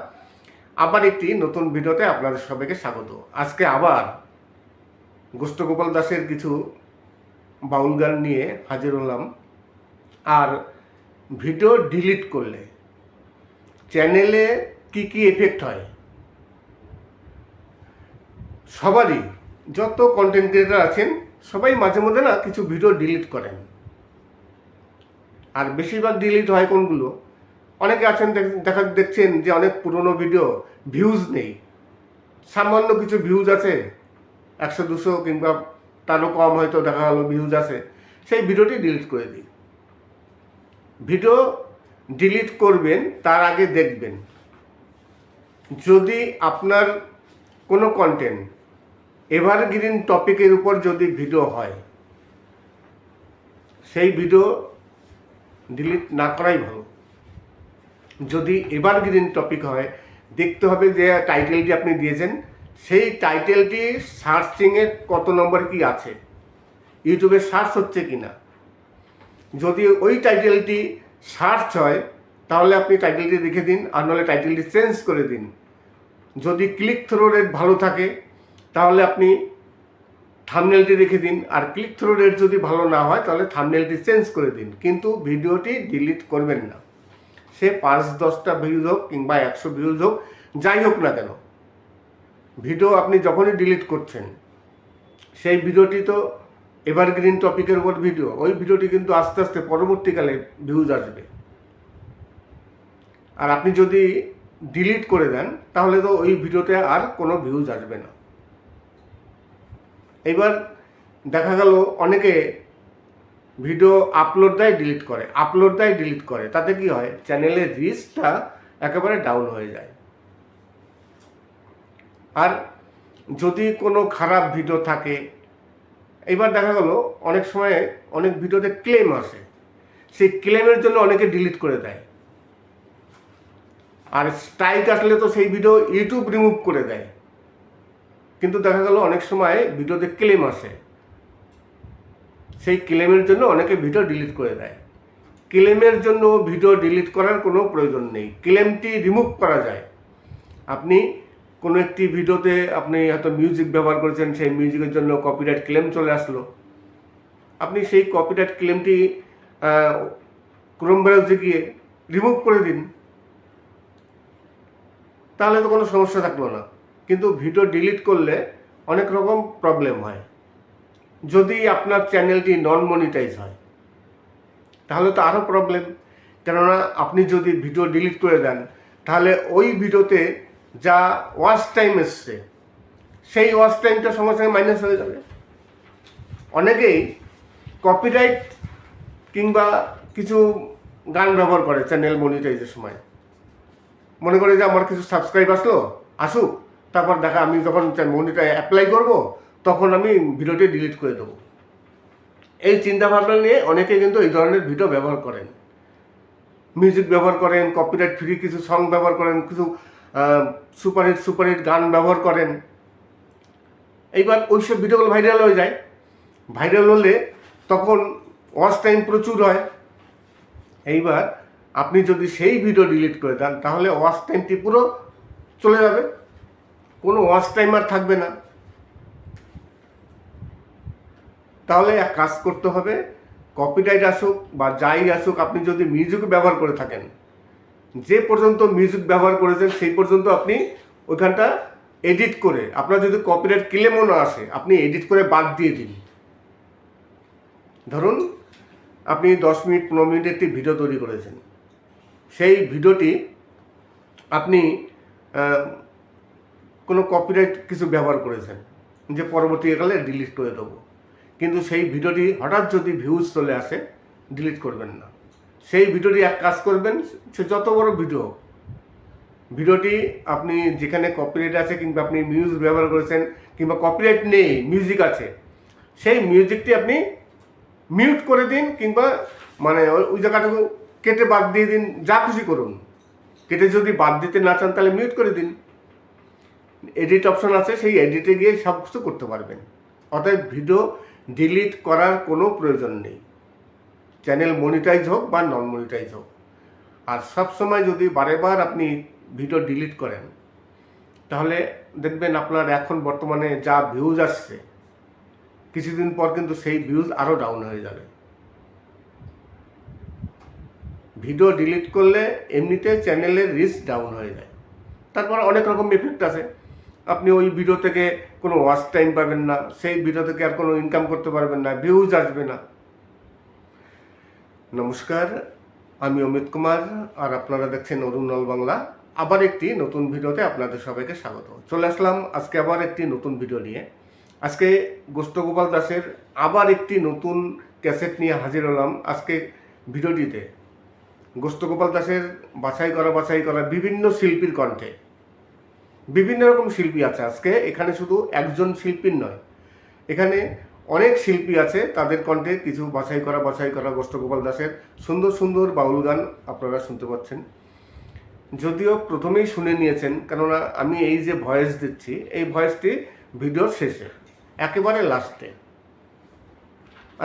আবার একটি নতুন ভিডিওতে আপনাদের সবাইকে স্বাগত। আজকে আবার গোষ্ঠগোপাল দাসের কিছু বাউল গান নিয়ে হাজির হলাম। আর ভিডিও ডিলিট করলে চ্যানেলে কি কি এফেক্ট হয়, সবারই, যত কন্টেন্ট ক্রিয়েটার আছেন সবাই মাঝে মধ্যে না কিছু ভিডিও ডিলিট করেন। আর বেশিরভাগ ডিলিট হয় কোনগুলো, অনেকে আছেন দেখছেন যে অনেক পুরনো ভিডিও ভিউজ নেই, সামান্য কিছু ভিউজ আছে, 100-200 কিংবা তারও কম হয়তো দেখা গেলো ভিউজ আছে, সেই ভিডিওটি ডিলিট করে দিই। ভিডিও ডিলিট করবেন তার আগে দেখবেন যদি আপনার কোনো কন্টেন্ট এভারগ্রিন টপিকের উপর যদি ভিডিও হয়, সেই ভিডিও ডিলিট না করাই ভালো। যদি এভারগ্রিন টপিক হয়, দেখতে হবে যে টাইটেলটি আপনি দিয়েছেন সেই টাইটেলটি সার্চিংয়ে কত নম্বর কি আছে, ইউটিউবে সার্চ হচ্ছে কি না। যদি ওই টাইটেলটি সার্চ হয় তাহলে আপনি টাইটেলটি রেখে দিন, আর নাহলে টাইটেলটি চেঞ্জ করে দিন। যদি ক্লিক থ্রো রেট ভালো থাকে তাহলে আপনি থাম্বনেলটি রেখে দিন, আর ক্লিক থ্রো রেট যদি ভালো না হয় তাহলে থাম্বনেলটি চেঞ্জ করে দিন, কিন্তু ভিডিওটি ডিলিট করবেন না। সে 5-10টা ভিউজ হোক কিংবা 100 ভিউজ হোক, যাই হোক না কেন, ভিডিও আপনি যখনই ডিলিট করছেন সেই ভিডিওটি তো এভারগ্রিন টপিকের উপর ভিডিও, ওই ভিডিওটি কিন্তু আস্তে আস্তে পরবর্তীকালে ভিউজ আসবে। আর আপনি যদি ডিলিট করে দেন তাহলে তো ওই ভিডিওতে আর কোনো ভিউজ আসবে না। এবার দেখা গেল অনেকে ভিডিও আপলোড দেয় ডিলিট করে, আপলোড দেয় ডিলিট করে, তাতে কি হয়, চ্যানেলের রিচটা একেবারে ডাউন হয়ে যায়। আর যদি কোনো খারাপ ভিডিও থাকে, এবার দেখা গেল অনেক সময় অনেক ভিডিওতে ক্লেম আসে, সেই ক্লেমের জন্য অনেকে ডিলিট করে দেয়। আর স্ট্রাইক আসলে তো সেই ভিডিও ইউটিউব রিমুভ করে দেয়। কিন্তু দেখা গেল অনেক সময় ভিডিওতে ক্লেম আসে, সেই ক্লেমের জন্য অনেকে ভিডিও ডিলিট করে দেয়। ক্লেমের জন্য ভিডিও ডিলিট করার কোনো প্রয়োজন নেই, ক্লেমটি রিমুভ করা যায়। আপনি কোনো একটি ভিডিওতে আপনি হয়তো মিউজিক ব্যবহার করেছেন, সেই মিউজিকের জন্য কপিরাইট ক্লেম চলে আসলো, আপনি সেই কপিরাইট ক্লেমটি ক্রোম ব্রাউজারে গিয়ে রিমুভ করে দিন, তাহলে তো কোনো সমস্যা থাকলো না। কিন্তু ভিডিও ডিলিট করলে অনেক রকম প্রবলেম হয়। যদি আপনার চ্যানেলটি নন মনিটাইজ হয়, তাহলে তো আরও প্রবলেম। কেননা আপনি যদি ভিডিও ডিলিট করে দেন তাহলে ওই ভিডিওতে যা ওয়াচ টাইম এসছে সেই ওয়াচ টাইমটা সঙ্গে সঙ্গে মাইনাস হয়ে যাবে। অনেকেই কপিরাইট কিংবা কিছু গান ব্যবহার করে চ্যানেল মনিটাইজের সময়, মনে করে যে আমার কিছু সাবস্ক্রাইব আসুক, তারপর দেখা আমি যখন মনিটাই অ্যাপ্লাই করব তখন আমি ভিডিওটি ডিলিট করে দেবো। এই চিন্তাভাবনা নিয়ে অনেকে কিন্তু এই ধরনের ভিডিও ব্যবহার করেন, মিউজিক ব্যবহার করেন, কপিরাইট ফ্রি কিছু সং ব্যবহার করেন, কিছু সুপারহিট গান ব্যবহার করেন। এইবার ওইসব ভিডিওগুলো ভাইরাল হয়ে যায়। ভাইরাল হলে তখন ওয়াচ টাইম প্রচুর হয়। এইবার আপনি যদি সেই ভিডিও ডিলিট করে দেন তাহলে ওয়াচ টাইমটি পুরো চলে যাবে, কোনো ওয়াচ টাইম আর থাকবে না। তাহলে এক কাজ করতে হবে, কপিরাইট আসুক বা যাই আসুক, আপনি যদি মিউজিক ব্যবহার করে থাকেন, যে পর্যন্ত মিউজিক ব্যবহার করেছেন সেই পর্যন্ত আপনি ওইখানটা এডিট করে, আপনার যদি কপিরাইট ক্লেমও না আসে আপনি এডিট করে বাদ দিয়ে দিন। ধরুন আপনি 10 মিনিট 15 মিনিট একটি ভিডিও তৈরি করেছেন, সেই ভিডিওটি আপনি কোনো কপিরাইট কিছু ব্যবহার করেছেন যে পরবর্তীকালে ডিলিট করে দেবো, কিন্তু সেই ভিডিওটি হঠাৎ যদি ভিউজ চলে আসে ডিলিট করবেন না। সেই ভিডিওটি এক কাজ করবেন, সে যত বড় ভিডিওটি আপনি যেখানে কপিরাইট আছে কিংবা আপনি মিউজিক ব্যবহার করেছেন কিংবা কপিরাইট নেই মিউজিক আছে, সেই মিউজিকটি আপনি মিউট করে দিন কিংবা মানে ওই জায়গাটুকু কেটে বাদ দিয়ে দিন, যা খুশি করুন। কেটে যদি বাদ দিতে না চান তাহলে মিউট করে দিন। এডিট অপশন আছে, সেই এডিটে গিয়ে সব কিছু করতে পারবেন। অতএব ভিডিও ডিলিট করার কোনো প্রয়োজন নেই, চ্যানেল মনিটাইজ হোক বা নন মনিটাইজ হোক। আর সবসময় যদি বারেবার আপনি ভিডিও ডিলিট করেন তাহলে দেখবেন আপনার এখন বর্তমানে যা ভিউজ আসছে কিছুদিন পর কিন্তু সেই ভিউজ আরও ডাউন হয়ে যাবে। ভিডিও ডিলিট করলে এমনিতে চ্যানেলের রিচ ডাউন হয়ে যায়। তারপর অনেক রকম এফেক্ট আছে, আপনি ওই ভিডিও থেকে কোনো ওয়াচ টাইম পাবেন না, সেই ভিডিও থেকে আর কোনো ইনকাম করতে পারবেন না, ভিউজ আসবে না। নমস্কার, আমি অমিত কুমার আর আপনারা দেখছেন অরুণ অল বাংলা। আবার একটি নতুন ভিডিওতে আপনাদের সবাইকে স্বাগত। চলে আসলাম আজকে আবার একটি নতুন ভিডিও নিয়ে। আজকে গোষ্ঠগোপাল দাসের আবার একটি নতুন ক্যাসেট নিয়ে হাজির হলাম। আজকে ভিডিওটিতে গোষ্ঠগোপাল দাসের বাছাই করা বিভিন্ন শিল্পীর কণ্ঠে, বিভিন্ন রকম শিল্পী আছে। আজকে এখানে শুধু একজন শিল্পীর নয়, এখানে অনেক শিল্পী আছে, তাদের কণ্ঠে কিছু বাছাই করা গোষ্ঠগোপাল দাসের সুন্দর সুন্দর বাউল গান আপনারা শুনতে পাচ্ছেন। যদিও প্রথমেই শুনে নিয়েছেন, কেননা আমি এই যে ভয়েস দিচ্ছি এই ভয়েসটি ভিডিওর শেষে একেবারে লাস্টে।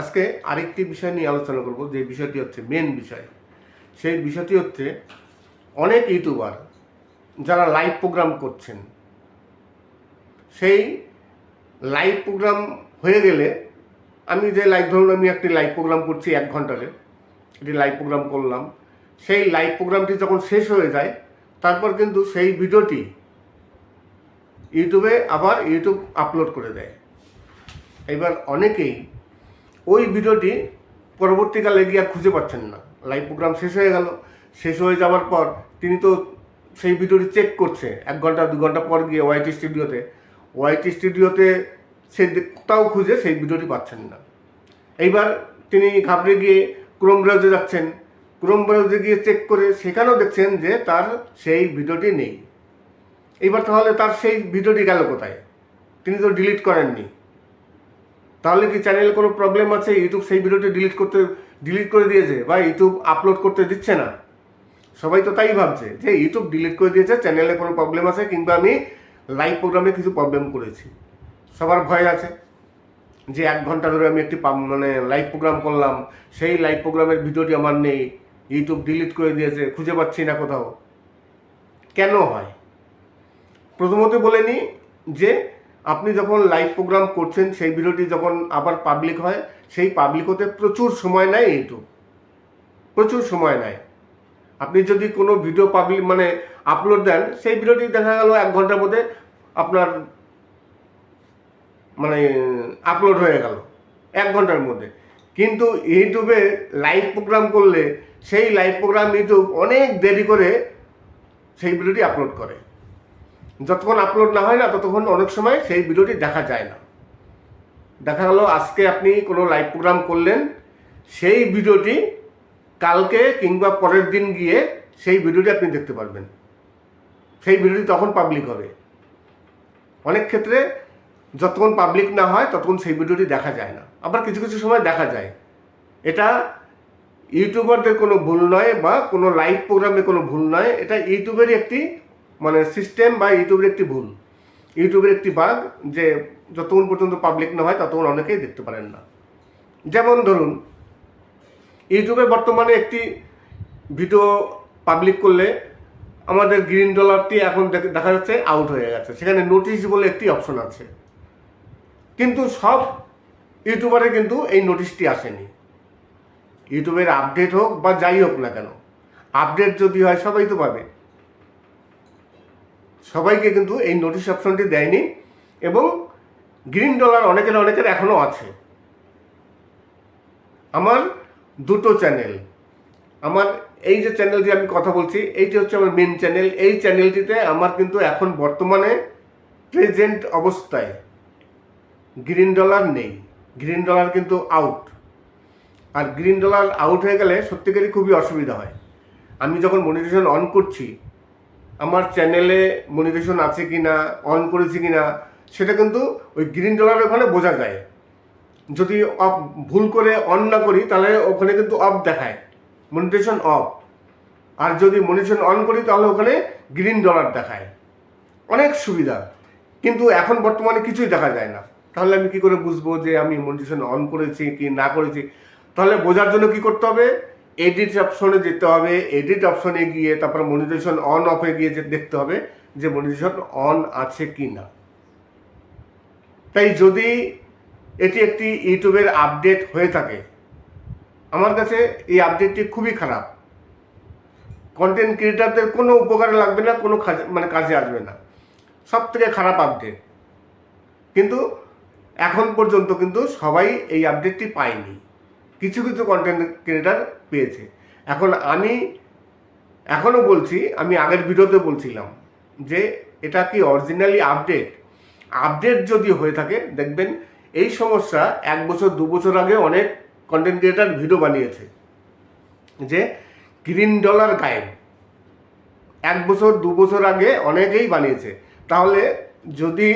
আজকে আরেকটি বিষয় নিয়ে আলোচনা করব, যে বিষয়টি হচ্ছে মেন বিষয়। সেই বিষয়টি হচ্ছে অনেক ইউটিউবার যারা লাইভ প্রোগ্রাম করছেন, সেই লাইভ প্রোগ্রাম হয়ে গেলে আমি যে ধরুন আমি একটি লাইভ প্রোগ্রাম করছি 1 ঘন্টারে, একটি লাইভ প্রোগ্রাম করলাম, সেই লাইভ প্রোগ্রামটি যখন শেষ হয়ে যায় তারপর কিন্তু সেই ভিডিওটি ইউটিউবে আবার ইউটিউব আপলোড করে দেয়। এবার অনেকেই ওই ভিডিওটি পরবর্তীকালে গিয়ে আর খুঁজে পাচ্ছেন না। লাইভ প্রোগ্রাম শেষ হয়ে গেল, শেষ হয়ে যাওয়ার পর তিনি তো সেই ভিডিওটি চেক করছে 1 ঘন্টা 2 ঘন্টা পর গিয়ে ওয়াইটি স্টুডিওতে সে কোথাও খুঁজে সেই ভিডিওটি পাচ্ছেন না। এইবার তিনি ঘাবড়ে গিয়ে ক্রোম ব্রাউজে যাচ্ছেন, ক্রোম ব্রাউজে গিয়ে চেক করে সেখানেও দেখছেন যে তার সেই ভিডিওটি নেই। এইবার তাহলে তার সেই ভিডিওটি গেল কোথায়? তিনি তো ডিলিট করেননি। তাহলে কি চ্যানেলে কোনো প্রবলেম আছে? ইউটিউব সেই ভিডিওটি ডিলিট করে দিয়েছে বা ইউটিউব আপলোড করতে দিচ্ছে না? সবাই তো তাই ভাবছে যে ইউটিউব ডিলিট করে দিয়েছে, চ্যানেলে কোনো প্রবলেম আছে কিংবা আমি লাইভ প্রোগ্রামে কিছু প্রবলেম করেছি। সবার ভয় আছে যে 1 ঘন্টা ধরে আমি একটি লাইভ প্রোগ্রাম করলাম, সেই লাইভ প্রোগ্রামের ভিডিওটি আমার নেই, ইউটিউব ডিলিট করে দিয়েছে, খুঁজে পাচ্ছি না কোথাও। কেন হয়? প্রথমত বলে নিই যে আপনি যখন লাইভ প্রোগ্রাম করছেন সেই ভিডিওটি যখন আবার পাবলিক হয়, সেই পাবলিক হতে প্রচুর সময় নেয় ইউটিউব, প্রচুর সময় নেয়। আপনি যদি কোনো ভিডিও আপলোড দেন, সেই ভিডিওটি দেখা গেল 1 ঘন্টার মধ্যে আপনার আপলোড হয়ে গেল 1 ঘন্টার মধ্যে। কিন্তু ইউটিউবে লাইভ প্রোগ্রাম করলে সেই লাইভ প্রোগ্রাম ইউটিউব অনেক দেরি করে সেই ভিডিওটি আপলোড করে। যতক্ষণ আপলোড না হয় না ততক্ষণ অনেক সময় সেই ভিডিওটি দেখা যায় না। দেখা গেল আজকে আপনি কোনো লাইভ প্রোগ্রাম করলেন, সেই ভিডিওটি কালকে কিংবা পরের দিন গিয়ে সেই ভিডিওটি আপনি দেখতে পারবেন, সেই ভিডিওটি তখন পাবলিক হবে। অনেক ক্ষেত্রে যতক্ষণ পাবলিক না হয় ততক্ষণ সেই ভিডিওটি দেখা যায় না, আবার কিছু কিছু সময় দেখা যায়। এটা ইউটিউবারদের কোনো ভুল নয় বা কোনো লাইভ প্রোগ্রামে কোনো ভুল নয়, এটা ইউটিউবেরই একটি মানে সিস্টেম বা ইউটিউবের একটি ভুল, ইউটিউবের একটি বাগ, যে যতক্ষণ পর্যন্ত পাবলিক না হয় ততক্ষণ অনেকেই দেখতে পারেন না। যেমন ধরুন ইউটিউবে বর্তমানে একটি ভিডিও পাবলিক করলে আমাদের গ্রিন ডলারটি এখন দেখা যাচ্ছে আউট হয়ে গেছে, সেখানে নোটিশ বলে একটি অপশন আছে, কিন্তু সব ইউটিউবারে কিন্তু এই নোটিশটি আসেনি। ইউটিউবের আপডেট হোক বা যাই হোক না কেন, আপডেট যদি হয় সবাই তো পাবে, সবাইকে কিন্তু এই নোটিশ অপশনটি দেয়নি। এবং গ্রিন ডলার অনেকের এখনও আছে। আমার দুটো চ্যানেল, আমার এই যে চ্যানেলটি আমি কথা বলছি এইটি হচ্ছে আমার মেন চ্যানেল। এই চ্যানেলটিতে আমার কিন্তু এখন বর্তমানে প্রেজেন্ট অবস্থায় গ্রিন ডলার নেই, গ্রিন ডলার কিন্তু আউট। আর গ্রিন ডলার আউট হয়ে গেলে সত্যিকারই খুবই অসুবিধা হয়। আমি যখন মনিটাইজেশন অন করছি, আমার চ্যানেলে মনিটাইজেশন আছে কি না, অন করেছি কি না, সেটা কিন্তু ওই গ্রিন ডলার ওখানে বোঝা যায়। যদি অফ ভুল করে অন না করি তাহলে ওখানে কিন্তু অফ দেখায়, মনিটাইজেশন অফ। আর যদি মনিটাইজেশন অন করি তাহলে ওখানে গ্রিন ডলার দেখায়, অনেক সুবিধা। কিন্তু এখন বর্তমানে কিছুই দেখা যায় না। তাহলে আমি কি করে বুঝবো যে আমি মনিটাইজেশন অন করেছি কি না করেছি? তাহলে বোঝার জন্য কি করতে হবে, এডিট অপশনে যেতে হবে, এডিট অপশনে গিয়ে তারপর মনিটাইজেশন অন অফে গিয়ে দেখতে হবে যে মনিটাইজেশন অন আছে কি না। তাই যদি এটি একটি ইউটিউবের আপডেট হয়ে থাকে, আমার কাছে এই আপডেটটি খুবই খারাপ, কন্টেন্ট ক্রিয়েটারদের কোনো উপকারে লাগবে না, কোনো কাজে আসবে না, সব থেকে খারাপ আপডেট। কিন্তু এখন পর্যন্ত কিন্তু সবাই এই আপডেটটি পায়নি, কিছু কিছু কন্টেন্ট ক্রিয়েটার পেয়েছে। এখন আমি এখনও বলছি, আমি আগের ভিডিওতে বলছিলাম যে এটা কি অরিজিনালি আপডেট যদি হয়ে থাকে দেখবেন এই সমস্যা 1 বছর 2 বছর আগে অনেক কন্টেন্ট ক্রিয়েটার ভিডিও বানিয়েছে যে গ্রিন ডলার গায়েব, 1 বছর 2 বছর আগে অনেকেই বানিয়েছে। তাহলে যদি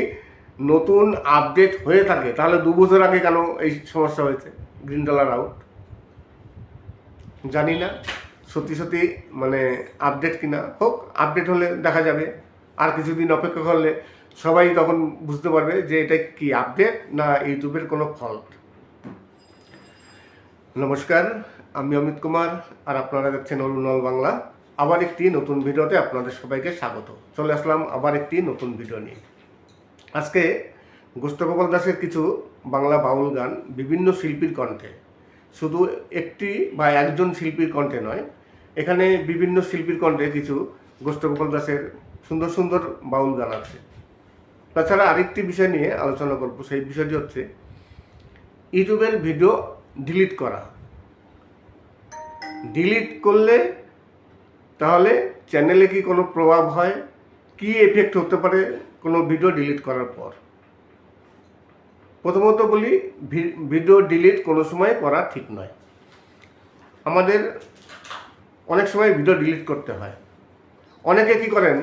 নতুন আপডেট হয়ে থাকে তাহলে 2 বছর আগে কেন এই সমস্যা হয়েছে, গ্রিন ডলার আউট? জানি না সত্যি আপডেট কিনা। হোক, আপডেট হলে দেখা যাবে, আর কিছুদিন অপেক্ষা করলে সবাই তখন বুঝতে পারবে যে এটা কি আপডেট না ইউটিউবের কোনো ফল্ট। নমস্কার, আমি অমিত কুমার আর আপনারা দেখছেন অরুণ অল বাংলা। আবার একটি নতুন ভিডিওতে আপনাদের সবাইকে স্বাগত। চলে আসলাম আবার একটি নতুন ভিডিও নিয়ে। আজকে গোষ্ঠগোপাল দাসের কিছু বাংলা বাউল গান বিভিন্ন শিল্পীর কণ্ঠে, শুধু একটি বা একজন শিল্পীর কণ্ঠে নয়, এখানে বিভিন্ন শিল্পীর কণ্ঠে কিছু গোষ্ঠগোপাল দাসের সুন্দর সুন্দর বাউল গান আছে। তাছাড়া আরেকটি বিষয় নিয়ে আলোচনা করব, সেই বিষয়টি হচ্ছে ইউটিউবের ভিডিও ডিলিট করা। ডিলিট করলে তাহলে চ্যানেলে কি কোনো প্রভাব হয়, কি এফেক্ট হতে পারে কোনো ভিডিও ডিলিট করার পর? প্রথমত বলি, ভিডিও ডিলিট কোনো সময় করা ঠিক নয়। আমাদের অনেক সময় ভিডিও ডিলিট করতে হয়। অনেকে কি করেন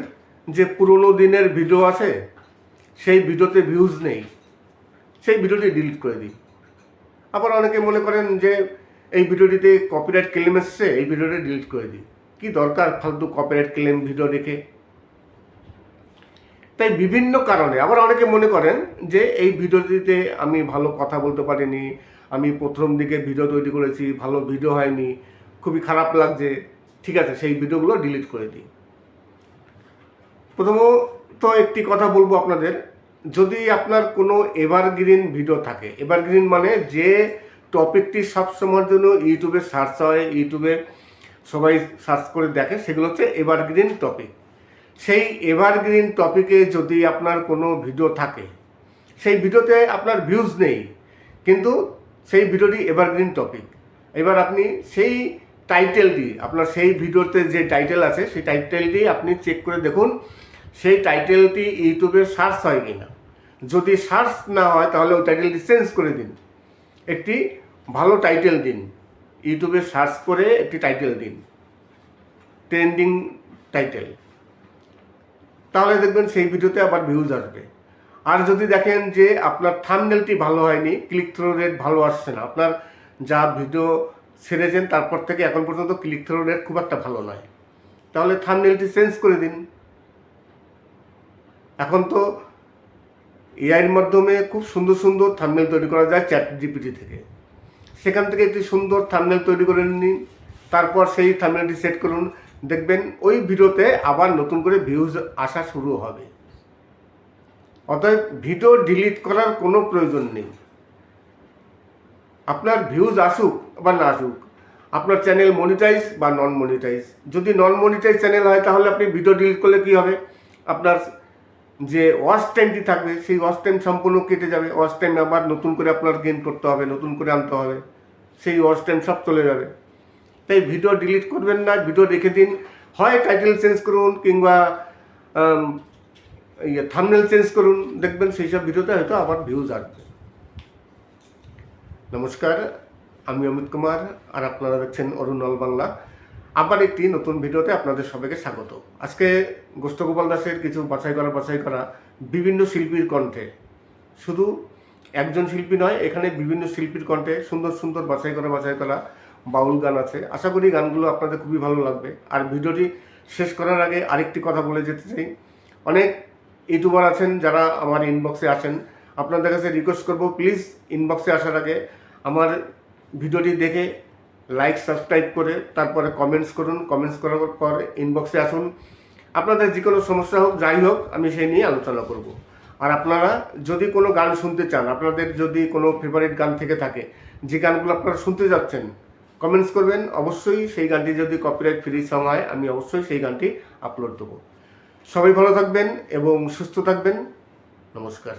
যে পুরনো দিনের ভিডিও আছে, সেই ভিডিওতে ভিউজ নেই, সেই ভিডিওটি ডিলিট করে দিই। আবার অনেকে মনে করেন যে এই ভিডিওটিতে কপিরাইট ক্লেম এসছে, এই ভিডিওটি ডিলিট করে দিই। কি দরকার ফালতু কপিরাইট ক্লেম ভিডিও রেখে? তাই বিভিন্ন কারণে আবার অনেকে মনে করেন যে এই ভিডিওটিতে আমি ভালো কথা বলতে পারিনি, আমি প্রথম দিকে ভিডিও তৈরি করেছি, ভালো ভিডিও হয়নি, খুবই খারাপ লাগছে, ঠিক আছে সেই ভিডিওগুলো ডিলিট করে দিই। প্রথমত একটি কথা বলবো আপনাদের, যদি আপনার কোনো এভারগ্রিন ভিডিও থাকে, এভারগ্রিন মানে যে টপিকটি সবসময়ের জন্য ইউটিউবে সার্চ হয়, ইউটিউবে সবাই সার্চ করে দেখে, সেগুলো হচ্ছে এভারগ্রিন টপিক। সেই এভারগ্রিন টপিকে যদি আপনার কোনো ভিডিও থাকে, সেই ভিডিওতে আপনার ভিউজ নেই, কিন্তু সেই ভিডিওটি এভারগ্রিন টপিক। এবার আপনি সেই টাইটেলটি, আপনার সেই ভিডিওতে যে টাইটেল আছে সেই টাইটেলটি আপনি চেক করে দেখুন সেই টাইটেলটি ইউটিউবে সার্চ হয় কি না। যদি সার্চ না হয় তাহলে ওই টাইটেলটি চেঞ্জ করে দিন, একটি ভালো টাইটেল দিন, ইউটিউবে সার্চ করে একটি টাইটেল দিন, ট্রেন্ডিং টাইটেল, তাহলে দেখবেন সেই ভিডিওতে আবার ভিউজ আসবে। আর যদি দেখেন যে আপনার থাম্বনেলটি ভালো হয়নি, ক্লিক থ্রু রেট ভালো আসছে না, আপনার যা ভিডিও ছেড়েছেন তারপর থেকে এখন পর্যন্ত ক্লিক থ্রু রেট খুব একটা ভালো নয়, তাহলে থাম্বনেলটি চেঞ্জ করে দিন। এখন তো এআইয়ের মাধ্যমে খুব সুন্দর সুন্দর থাম্বনেল তৈরি করা যায় ChatGPT থেকে, সেখান থেকে একটি সুন্দর থাম্বনেল তৈরি করে নিন, তারপর সেই থাম্বনেলটি সেট করুন, দেখবেন ওই ভিডিওতে আবার নতুন করে ভিউজ আসা শুরু হবে। অতএব ভিডিও ডিলিট করার কোনো প্রয়োজন নেই। আপনার ভিউজ আসুক বা না আসুক, আপনার চ্যানেল মনিটাইজ বা নন মনিটাইজ, যদি নন মনিটাইজ চ্যানেল হয় তাহলে আপনি ভিডিও ডিলিট করলে কী হবে, আপনার যে ওয়াচ টাইমটি থাকবে সেই ওয়াচ টাইম সম্পূর্ণ কেটে যাবে, ওয়াচ টাইম আবার নতুন করে আপনার গেইন করতে হবে, নতুন করে আনতে হবে, সেই ওয়াচ টাইম সব চলে যাবে। তাই ভিডিও ডিলিট করবেন না, ভিডিও রেখে দিন, হয় টাইটেল চেঞ্জ করুন কিংবা থাম্বনেল চেঞ্জ করুন, দেখবেন সেই সব ভিডিওতে হয়তো আবার ভিউজ আসবে। নমস্কার, আমি অমিত কুমার আর আপনারা দেখছেন অরুণ অল বাংলা। আবার একটি নতুন ভিডিওতে আপনাদের সবাইকে স্বাগত। আজকে গোষ্ঠগোপাল দাসের কিছু বাছাই করা বিভিন্ন শিল্পীর কণ্ঠে, শুধু একজন শিল্পী নয়, এখানে বিভিন্ন শিল্পীর কণ্ঠে সুন্দর সুন্দর বাছাই করা বাউল গান আছে। আশা করি গানগুলো আপনাদের খুবই ভালো লাগবে। আর ভিডিওটি শেষ করার আগে আরেকটি কথা বলে যেতে চাই, অনেক ইউটিউবার আছেন যারা আমার ইনবক্সে আসেন, আপনাদের কাছে রিকোয়েস্ট করব প্লিজ ইনবক্সে আসার আগে আমার ভিডিওটি দেখে লাইক সাবস্ক্রাইব করে তারপরে কমেন্টস করুন, কমেন্টস করার পর ইনবক্সে আসুন। আপনাদের যে কোনো সমস্যা হোক যাই হোক আমি সেই নিয়ে আলোচনা করব। আর আপনারা যদি কোনো গান শুনতে চান, আপনাদের যদি কোনো ফেভারিট গান থেকে থাকে, যে গানগুলো আপনারা শুনতে যাচ্ছেন, কমেন্টস করবেন। অবশ্যই সেই গানটি যদি কপিরাইট ফ্রি সং হয় আমি অবশ্যই সেই গানটি আপলোড দেবো। সবাই ভালো থাকবেন এবং সুস্থ থাকবেন। নমস্কার।